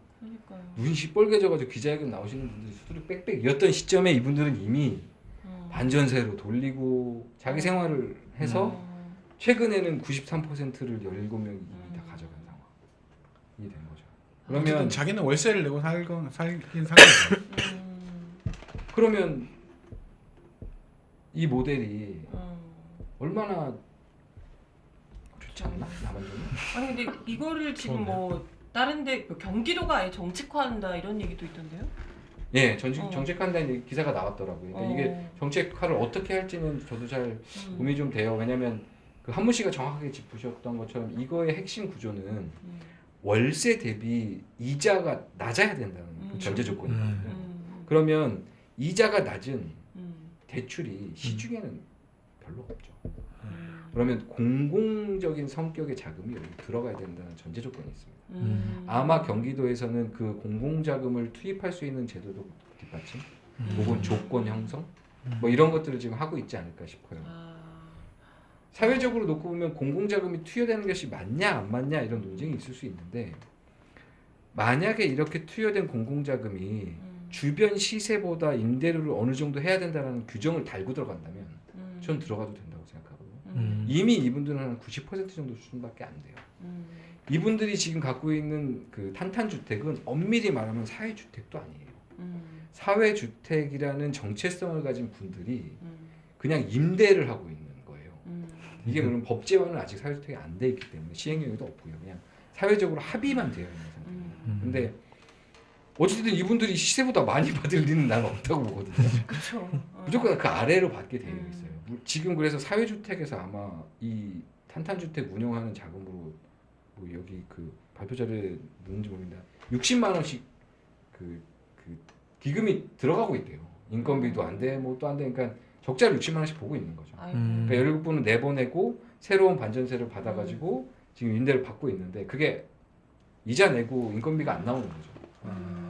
눈이 시뻘개져가지고 기자회견 나오시는 분들이 수두룩 빽빽이었던 시점에 이분들은 이미 반전세로 돌리고 자기 생활을 해서 최근에는 93%를 17명이 다 가져간 상황이 된 거죠. 어쨌든 그러면 자기는 월세를 내고 살긴 살거죠. 그러면 이 모델이 얼마나 좋지 않나? 남한테는? 아니 근데 이거를 지금 뭐 다른데 경기도가 아예 정책화한다 이런 얘기도 있던데요? 예, 정책한다는 기사가 나왔더라고요. 그러니까 이게 어. 정책화를 어떻게 할지는 저도 잘 고민이 좀 돼요. 왜냐하면 그 한무 씨가 정확하게 짚으셨던 것처럼 이거의 핵심 구조는 월세 대비 이자가 낮아야 된다는 전제 조건이거든요. 그러면 이자가 낮은 대출이 시중에는 별로 없죠. 그러면 공공적인 성격의 자금이 여기 들어가야 된다는 전제 조건이 있습니다. 아마 경기도에서는 그 공공자금을 투입할 수 있는 제도도 뒷받침, 혹은 조건 형성, 뭐 이런 것들을 지금 하고 있지 않을까 싶어요. 사회적으로 놓고 보면 공공자금이 투여되는 것이 맞냐 안 맞냐 이런 논쟁이 있을 수 있는데 만약에 이렇게 투여된 공공자금이 주변 시세보다 임대료를 어느 정도 해야 된다는 규정을 달고 들어간다면 전 들어가도 된다고 생각하거든요. 이미 이분들은 한 90% 정도 수준밖에 안 돼요. 이분들이 지금 갖고 있는 그 탄탄주택은 엄밀히 말하면 사회주택도 아니에요. 사회주택이라는 정체성을 가진 분들이 그냥 임대를 하고 있는 거예요. 이게 물론 법제화는 아직 사회주택이 안 돼 있기 때문에 시행령에도 없고요. 그냥 사회적으로 합의만 되어 있는 상태입니다. 근데 어쨌든 이분들이 시세보다 많이 받을 리는 나는 없다고 보거든요. 그렇죠. 무조건 그 아래로 받게 되어 있어요. 지금 그래서 사회주택에서 아마 이 탄탄주택 운영하는 자금으로 뭐 여기 그 발표 자료에 넣는지 모르겠는데 60만 원씩 그 기금이 들어가고 있대요. 인건비도 안 돼, 뭐 또 안 돼. 그러니까 적자를 60만 원씩 보고 있는 거죠. 그러니까 17분은 내보내고 새로운 반전세를 받아가지고 지금 임대를 받고 있는데 그게 이자 내고 인건비가 안 나오는 거죠.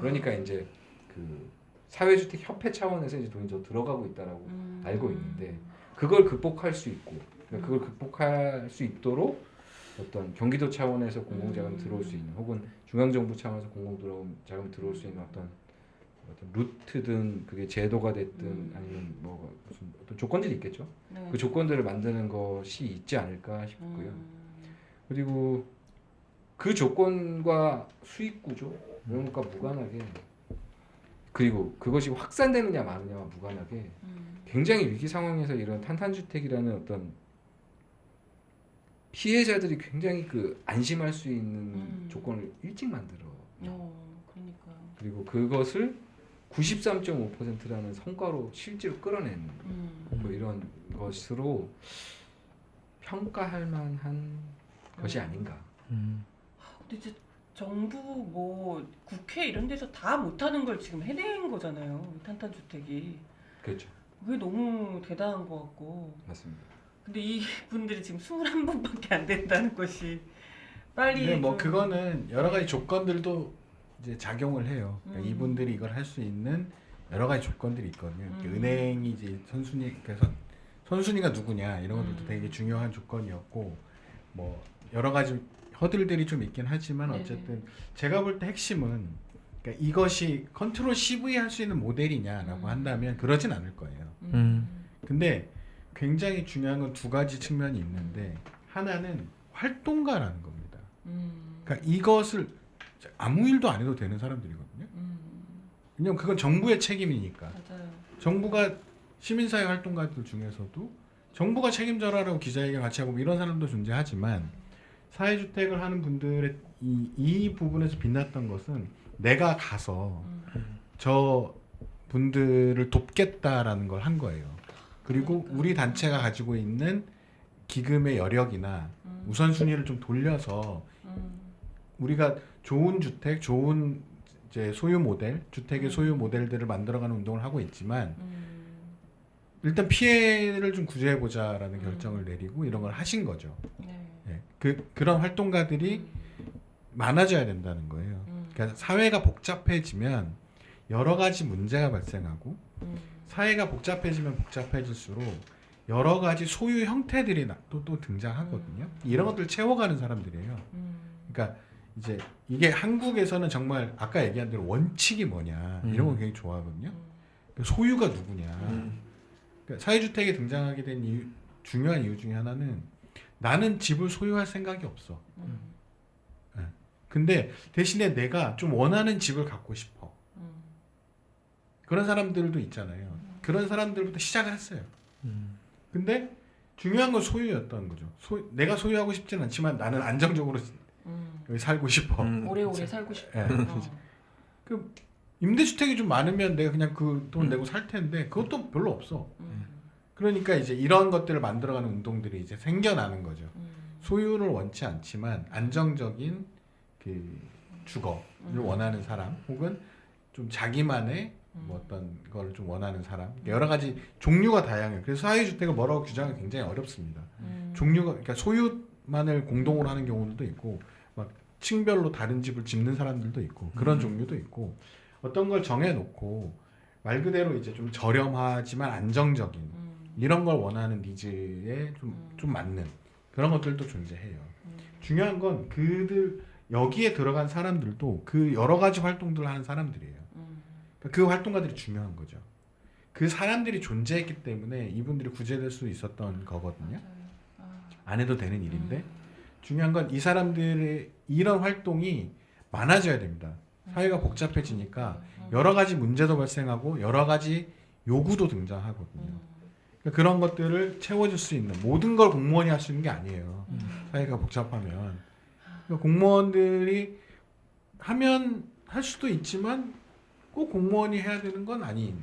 그러니까 이제 그 사회주택 협회 차원에서 이제 돈이 더 들어가고 있다라고 알고 있는데 그걸 극복할 수 있고 그러니까 그걸 극복할 수 있도록 어떤 경기도 차원에서 공공자금 들어올 수 있는 혹은 중앙정부 차원에서 공공자금 들어올 수 있는 어떤 루트든 그게 제도가 됐든 아니면 뭐 무슨 어떤 조건들이 있겠죠. 네. 그 조건들을 만드는 것이 있지 않을까 싶고요. 그리고 그 조건과 수익 구조 이런 것과 무관하게 그리고 그것이 확산되느냐 마느냐와 무관하게 굉장히 위기 상황에서 이런 탄탄주택이라는 어떤 피해자들이 굉장히 그 안심할 수 있는 조건을 일찍 만들어. 그러니까요. 그리고 그것을 93.5%라는 성과로 실제로 끌어낸 뭐 이런 것으로 평가할 만한 것이 아닌가. 근데 이제 정부 뭐 국회 이런 데서 다 못하는 걸 지금 해낸 거잖아요. 탄탄주택이. 그렇죠. 그게 너무 대단한 것 같고. 맞습니다. 근데 이분들이 지금 21분밖에 안 된다는 것이 빨리. 네, 뭐 좀- 그거는 여러 가지 조건들도 이제 작용을 해요. 그러니까 이분들이 이걸 할 수 있는 여러 가지 조건들이 있거든요. 은행이 이제 선순위가 누구냐 이런 것들도 되게 중요한 조건이었고 뭐 여러 가지 허들들이 좀 있긴 하지만 어쨌든 제가 볼 때 핵심은 그러니까 이것이 컨트롤 CV 할 수 있는 모델이냐라고 한다면 그러진 않을 거예요. 근데 굉장히 중요한 건 두 가지 측면이 있는데 하나는 활동가라는 겁니다. 그러니까 이것을 아무 일도 안 해도 되는 사람들이거든요. 왜냐면 그건 정부의 책임이니까. 맞아요. 정부가 시민사회 활동가들 중에서도 정부가 책임져라라고 기자회견 같이 하고 뭐 이런 사람도 존재하지만 사회주택을 하는 분들의 이 부분에서 빛났던 것은 내가 가서 저 분들을 돕겠다라는 걸 한 거예요. 그리고 우리 단체가 가지고 있는 기금의 여력이나 우선순위를 좀 돌려서 우리가 좋은 주택, 좋은 이제 소유 모델, 주택의 소유 모델들을 만들어가는 운동을 하고 있지만 일단 피해를 좀 구제해보자라는 결정을 내리고 이런 걸 하신 거죠. 예. 그런 활동가들이 많아져야 된다는 거예요. 그러니까 사회가 복잡해지면 여러 가지 문제가 발생하고 사회가 복잡해지면 복잡해질수록 여러 가지 소유 형태들이 또 등장하거든요. 이런 것들을 채워가는 사람들이에요. 그러니까 이제 이게 한국에서는 정말 아까 얘기한 대로 원칙이 뭐냐 이런 거 굉장히 좋아하거든요. 그러니까 소유가 누구냐. 그러니까 사회주택이 등장하게 된 중요한 이유 중에 하나는 나는 집을 소유할 생각이 없어. 근데 대신에 내가 좀 원하는 집을 갖고 싶어. 그런 사람들도 있잖아요. 그런 사람들부터 시작을 했어요. 근데 중요한 건 소유였던 거죠. 내가 소유하고 싶진 않지만 나는 안정적으로 여기 살고 싶어. 오래오래 살고 싶어. 예. 그 임대주택이 좀 많으면 내가 그냥 그 돈 내고 살 텐데 그것도 별로 없어. 그러니까 이제 이런 것들을 만들어가는 운동들이 이제 생겨나는 거죠. 소유를 원치 않지만 안정적인 그 주거를 원하는 사람, 혹은 좀 자기만의 뭐 어떤 걸 좀 원하는 사람, 여러 가지 종류가 다양해요. 그래서 사회주택을 뭐라고 규정하기 굉장히 어렵습니다. 종류가, 그러니까 소유만을 공동으로 하는 경우도 있고, 막 층별로 다른 집을 짓는 사람들도 있고, 그런 종류도 있고, 어떤 걸 정해놓고 말 그대로 이제 좀 저렴하지만 안정적인 이런 걸 원하는 니즈에 좀 맞는 그런 것들도 존재해요. 중요한 건 여기에 들어간 사람들도 그 여러 가지 활동들을 하는 사람들이에요. 그 활동가들이 중요한 거죠. 그 사람들이 존재했기 때문에 이분들이 구제될 수 있었던 거거든요. 안 해도 되는 일인데 중요한 건 이 사람들의 이런 활동이 많아져야 됩니다. 사회가 복잡해지니까 여러 가지 문제도 발생하고 여러 가지 요구도 등장하거든요. 그러니까 그런 것들을 채워줄 수 있는, 모든 걸 공무원이 할 수 있는 게 아니에요. 사회가 복잡하면. 그러니까 공무원들이 하면 할 수도 있지만 꼭 공무원이 해야 되는 건 아닌.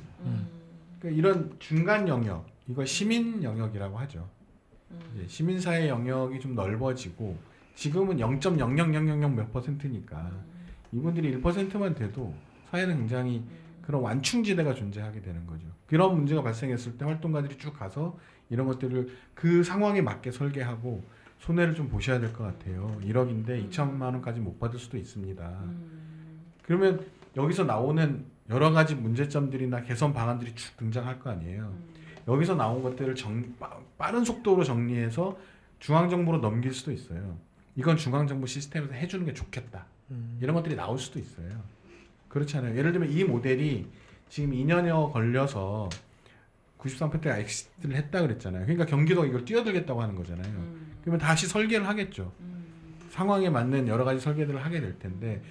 그러니까 이런 중간 영역, 이걸 시민 영역이라고 하죠. 이제 시민사회 영역이 좀 넓어지고 지금은 0.0000 몇 %니까 이분들이 1%만 돼도 사회는 굉장히 그런 완충지대가 존재하게 되는 거죠. 그런 문제가 발생했을 때 활동가들이 쭉 가서 이런 것들을 그 상황에 맞게 설계하고 손해를 좀 보셔야 될 것 같아요. 1억인데 2천만 원까지 못 받을 수도 있습니다. 그러면 여기서 나오는 여러 가지 문제점들이나 개선 방안들이 쭉 등장할 거 아니에요. 여기서 나온 것들을 빠른 속도로 정리해서 중앙정부로 넘길 수도 있어요. 이건 중앙정부 시스템에서 해주는 게 좋겠다. 이런 것들이 나올 수도 있어요. 그렇지 않아요. 예를 들면 이 모델이 지금 2년여 걸려서 93%가 엑시트를 했다 그랬잖아요. 그러니까 경기도가 이걸 뛰어들겠다고 하는 거잖아요. 그러면 다시 설계를 하겠죠. 상황에 맞는 여러 가지 설계들을 하게 될 텐데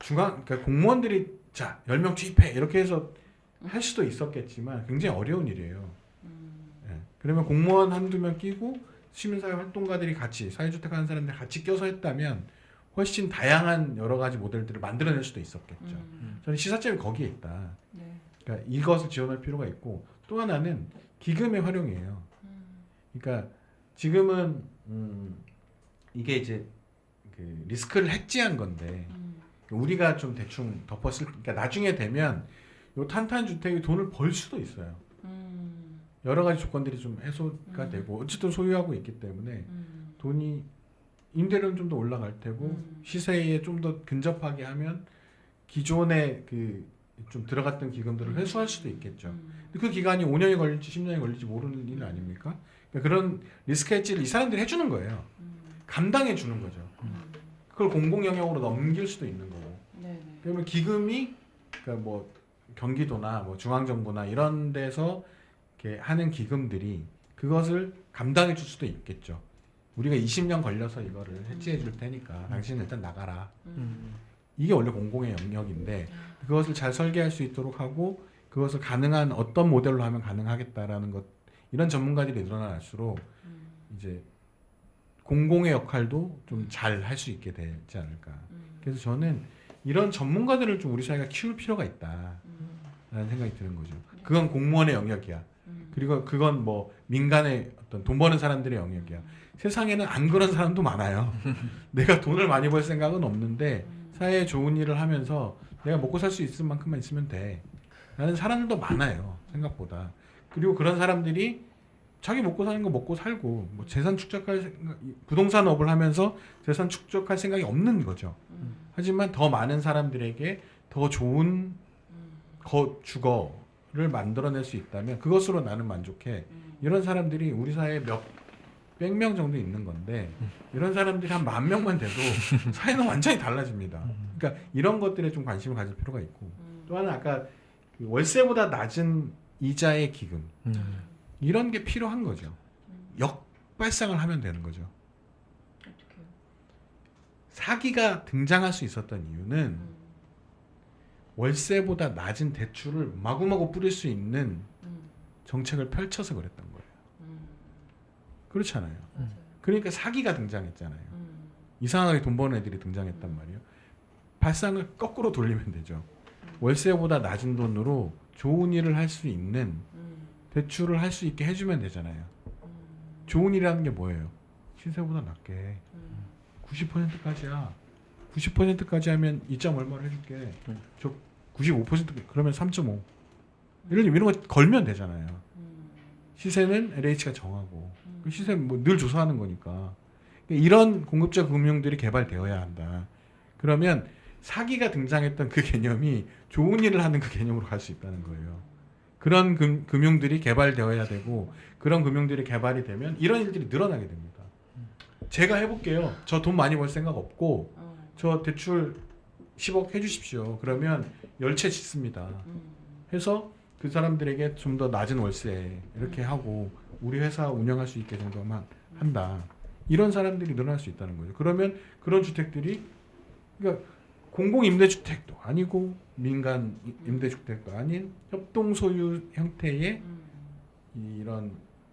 그러니까 공무원들이 자 10명 투입해 이렇게 해서 할 수도 있었겠지만 굉장히 어려운 일이에요. 예. 그러면 공무원 한두 명 끼고 시민사회 활동가들이 같이 사회주택 하는 사람들 같이 껴서 했다면 훨씬 다양한 여러 가지 모델들을 만들어낼 수도 있었겠죠. 저는 시사점이 거기에 있다. 네. 그러니까 이것을 지원할 필요가 있고 또 하나는 기금의 활용이에요. 그러니까 지금은 이게 이제 그 리스크를 해지한 건데 우리가 좀 대충 그러니까 나중에 되면 요 탄탄 주택이 돈을 벌 수도 있어요. 여러 가지 조건들이 좀 해소가 되고 어쨌든 소유하고 있기 때문에 돈이 임대료는 좀 더 올라갈 테고 시세에 좀 더 근접하게 하면 기존에 그 좀 들어갔던 기금들을 회수할 수도 있겠죠. 근데 그 기간이 5년이 걸릴지 10년이 걸릴지 모르는 일 아닙니까? 그러니까 그런 리스크 해지를 이 사람들이 해주는 거예요. 감당해 주는 거죠. 그걸 공공 영역으로 넘길 수도 있는 거고. 그러면 기금이 그러니까 뭐 경기도나 뭐 중앙정부나 이런 데서 이렇게 하는 기금들이 그것을 감당해 줄 수도 있겠죠. 우리가 20년 걸려서 이거를 해지해 줄 테니까 당신은 일단 나가라. 이게 원래 공공의 영역인데 그것을 잘 설계할 수 있도록 하고 그것을 가능한 어떤 모델로 하면 가능하겠다라는 것, 이런 전문가들이 늘어날수록 이제 공공의 역할도 좀 잘 할 수 있게 되지 않을까. 그래서 저는 이런 전문가들을 좀 우리 사회가 키울 필요가 있다라는 생각이 드는 거죠. 그건 공무원의 영역이야. 그리고 그건 뭐 민간의 어떤 돈 버는 사람들의 영역이야. 세상에는 안 그런 사람도 많아요. 내가 돈을 많이 벌 생각은 없는데 사회에 좋은 일을 하면서 내가 먹고 살 수 있을 만큼만 있으면 돼 라는 사람들도 많아요. 생각보다. 그리고 그런 사람들이 자기 먹고 사는 거 먹고 살고 뭐 재산 축적할 생각, 부동산업을 하면서 재산 축적할 생각이 없는 거죠. 하지만 더 많은 사람들에게 더 좋은 주거를 만들어낼 수 있다면 그것으로 나는 만족해. 이런 사람들이 우리 사회에 몇백 명 정도 있는 건데 이런 사람들이 한 10,000명만 돼도 사회는 완전히 달라집니다. 그러니까 이런 것들에 좀 관심을 가질 필요가 있고 또 하나 아까 그 월세보다 낮은 이자의 기금 이런 게 필요한 거죠. 발상을 하면 되는 거죠. 어떡해요? 사기가 등장할 수 있었던 이유는 월세보다 낮은 대출을 마구마구 뿌릴 수 있는 정책을 펼쳐서 그랬던 거예요. 그렇잖아요. 그러니까 사기가 등장했잖아요. 이상하게 돈 버는 애들이 등장했단 말이에요. 발상을 거꾸로 돌리면 되죠. 월세보다 낮은 돈으로 좋은 일을 할 수 있는 대출을 할 수 있게 해주면 되잖아요. 좋은 일이라는 게 뭐예요? 시세보다 낮게 90%까지야. 90%까지 하면 2점 얼마를 해줄게. 저 95% 그러면 3.5. 이런 거 걸면 되잖아요. 시세는 LH가 정하고 그 시세는 뭐 늘 조사하는 거니까. 이런 공급자 금융들이 개발되어야 한다. 그러면 사기가 등장했던 그 개념이 좋은 일을 하는 그 개념으로 갈 수 있다는 거예요. 그런 금융들이 개발되어야 되고 그런 금융들이 개발이 되면 이런 일들이 늘어나게 됩니다. 제가 해볼게요. 저 돈 많이 벌 생각 없고 저 대출 10억 해주십시오. 그러면 열채 짓습니다. 해서 그 사람들에게 좀 더 낮은 월세 이렇게 하고 우리 회사 운영할 수 있게 정도만 한다. 이런 사람들이 늘어날 수 있다는 거죠. 그러면 그런 주택들이 그러니까 공공임대주택도 아니고 민간 임대주택도 아닌 협동 소유 형태의 이런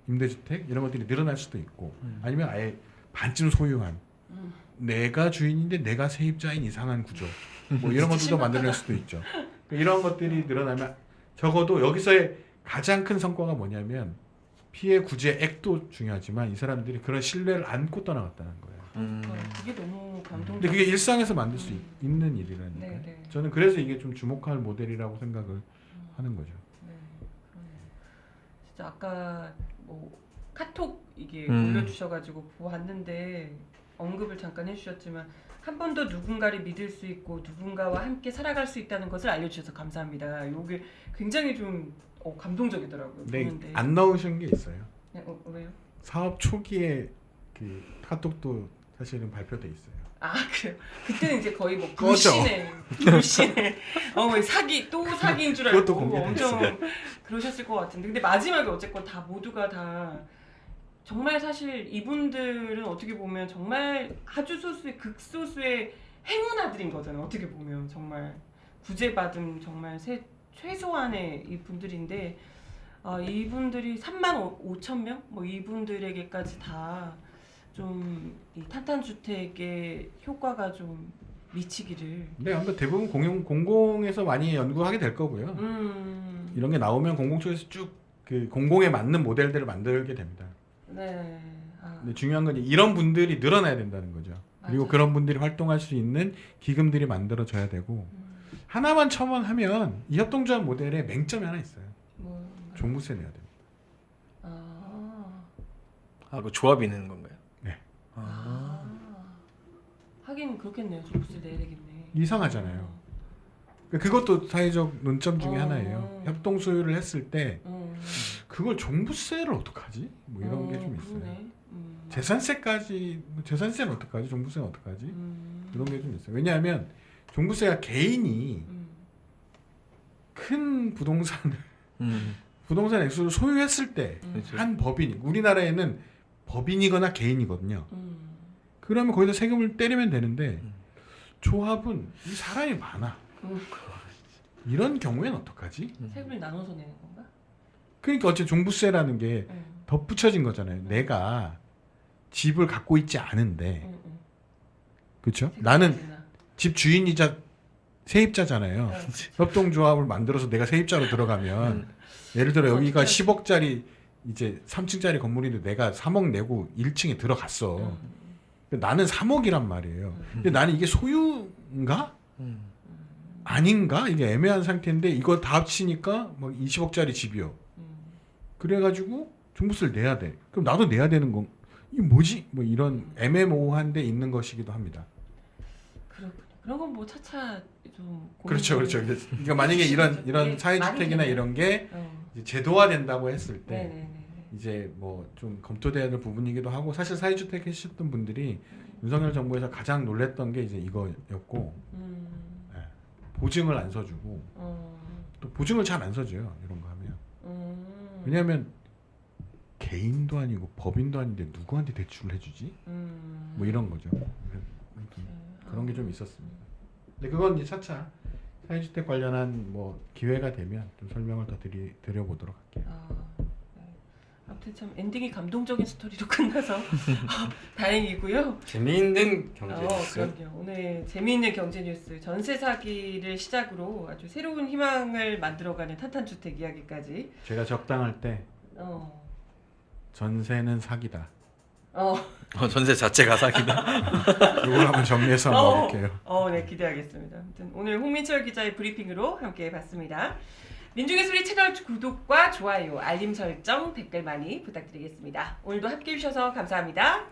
임대주택 이런 것들이 늘어날 수도 있고 아니면 아예 반쯤 소유한 내가 주인인데 내가 세입자인 이상한 구조 뭐 이런 것들도 만들어낼 수도 있죠. 이런 것들이 늘어나면 적어도 여기서의 가장 큰 성과가 뭐냐면 피해 구제 액도 중요하지만 이 사람들이 그런 신뢰를 안고 떠나갔다는 거예요. 그게 너무 감동적. 근데 그게 일상에서 만들 수 있는 일이라니까. 네, 네. 저는 그래서 이게 좀 주목할 모델이라고 생각을 하는 거죠. 네, 그러네요. 진짜 아까 뭐 카톡 이게 음. 올려주셔가지고 보았는데 언급을 잠깐 해주셨지만 한 번 더 누군가를 믿을 수 있고 누군가와 함께 살아갈 수 있다는 것을 알려주셔서 감사합니다. 이게 굉장히 좀 감동적이더라고요. 네, 보는데. 안 넣으신 게 있어요. 네, 왜요? 사업 초기에 그 카톡도 사실은 발표돼 있어요. 아 그래요. 그때는 이제 거의 뭐 꺼져. 불신의 사기 또 사기인 줄 알고 그것도 공개돼 엄청 그러셨을 것 같은데 근데 마지막에 어쨌건 다 모두가 다 정말 사실 이분들은 어떻게 보면 정말 아주 소수의 극소수의 행운아들인 거잖아요. 어떻게 보면 정말 구제받은 정말 최소한의 이 분들인데 이분들이 35,000명 뭐 이분들에게까지 다 좀 이 탄탄주택의 효과가 좀 미치기를. 네, 아무튼 대부분 공공에서 많이 연구하게 될 거고요. 이런 게 나오면 공공 쪽에서 쭉 그 공공에 맞는 모델들을 만들게 됩니다. 네. 근데 중요한 건 이런 분들이 늘어나야 된다는 거죠. 그리고 맞아요. 그런 분들이 활동할 수 있는 기금들이 만들어져야 되고 하나만 첨언하면 이 협동조합 모델에 맹점이 하나 있어요. 뭐. 종부세 내야 됩니다. 그 조합이 있는 건가요? 네. 하긴 그렇겠네요. 종부세 내야 되겠네. 이상하잖아요. 그것도 사회적 논점 중에 어. 하나예요. 협동 소유를 했을 때 그걸 종부세를 어떡하지? 뭐 이런 게 좀 있어요. 그러네. 재산세까지 재산세는 어떡하지? 종부세는 어떡하지? 이런 게 좀 있어요. 왜냐하면 종부세가 개인이 큰 부동산 액수를 소유했을 때 한 법인이 우리나라에는 법인이거나 개인이거든요. 그러면 거기서 세금을 때리면 되는데 조합은 이 사람이 많아. 이런 경우에는 어떡하지? 세금을 나눠서 내는 건가? 그러니까 어째 종부세라는 게 덧붙여진 거잖아요. 내가 집을 갖고 있지 않은데, 그렇죠? 나는 집 주인이자 세입자잖아요. 협동조합을 만들어서 내가 세입자로 들어가면 예를 들어 여기가 10억짜리 이제 3층짜리 건물인데 내가 3억 내고 1층에 들어갔어. 근데 나는 3억이란 말이에요. 근데 나는 이게 소유인가? 아닌가? 이게 애매한 상태인데 이거 다 합치니까 막 20억짜리 집이요. 그래가지고 종부세를 내야 돼. 그럼 나도 내야 되는 건 이게 뭐지? 뭐 이런 애매모호한데 있는 것이기도 합니다. 그렇군요. 그런 건 뭐 차차 좀 그렇죠, 그렇죠. 그러니까 만약에 이런 사회주택이나 이런 게 이제 제도화된다고 했을 때 네네네. 이제 뭐 좀 검토돼야 될 부분이기도 하고 사실 사회주택 하셨던 분들이 윤석열 정부에서 가장 놀랬던 게 이제 이거였고 네. 보증을 안 서주고 또 보증을 잘 안 서줘요 이런 거 하면 왜냐하면 개인도 아니고 법인도 아닌데 누구한테 대출을 해주지? 뭐 이런 거죠. 아무튼 그런 게 좀 있었습니다. 근데 그건 이제 차차 사회주택 관련한 뭐 기회가 되면 좀 설명을 더 드려보도록 할게요. 네. 아무튼 참 엔딩이 감동적인 스토리로 끝나서 다행이고요. 재미있는 경제 뉴스. 그럼요. 오늘 재미있는 경제 뉴스, 전세 사기를 시작으로 아주 새로운 희망을 만들어가는 탄탄주택 이야기까지. 제가 적당할 때 어, 전세는 사기다. 전세 자체가 사기다. 이걸 한번 정리해서 넣을게요. 네, 기대하겠습니다. 아무튼 오늘 홍민철 기자의 브리핑으로 함께 봤습니다. 민중의 소리 채널 구독과 좋아요, 알림 설정, 댓글 많이 부탁드리겠습니다. 오늘도 함께해 주셔서 감사합니다.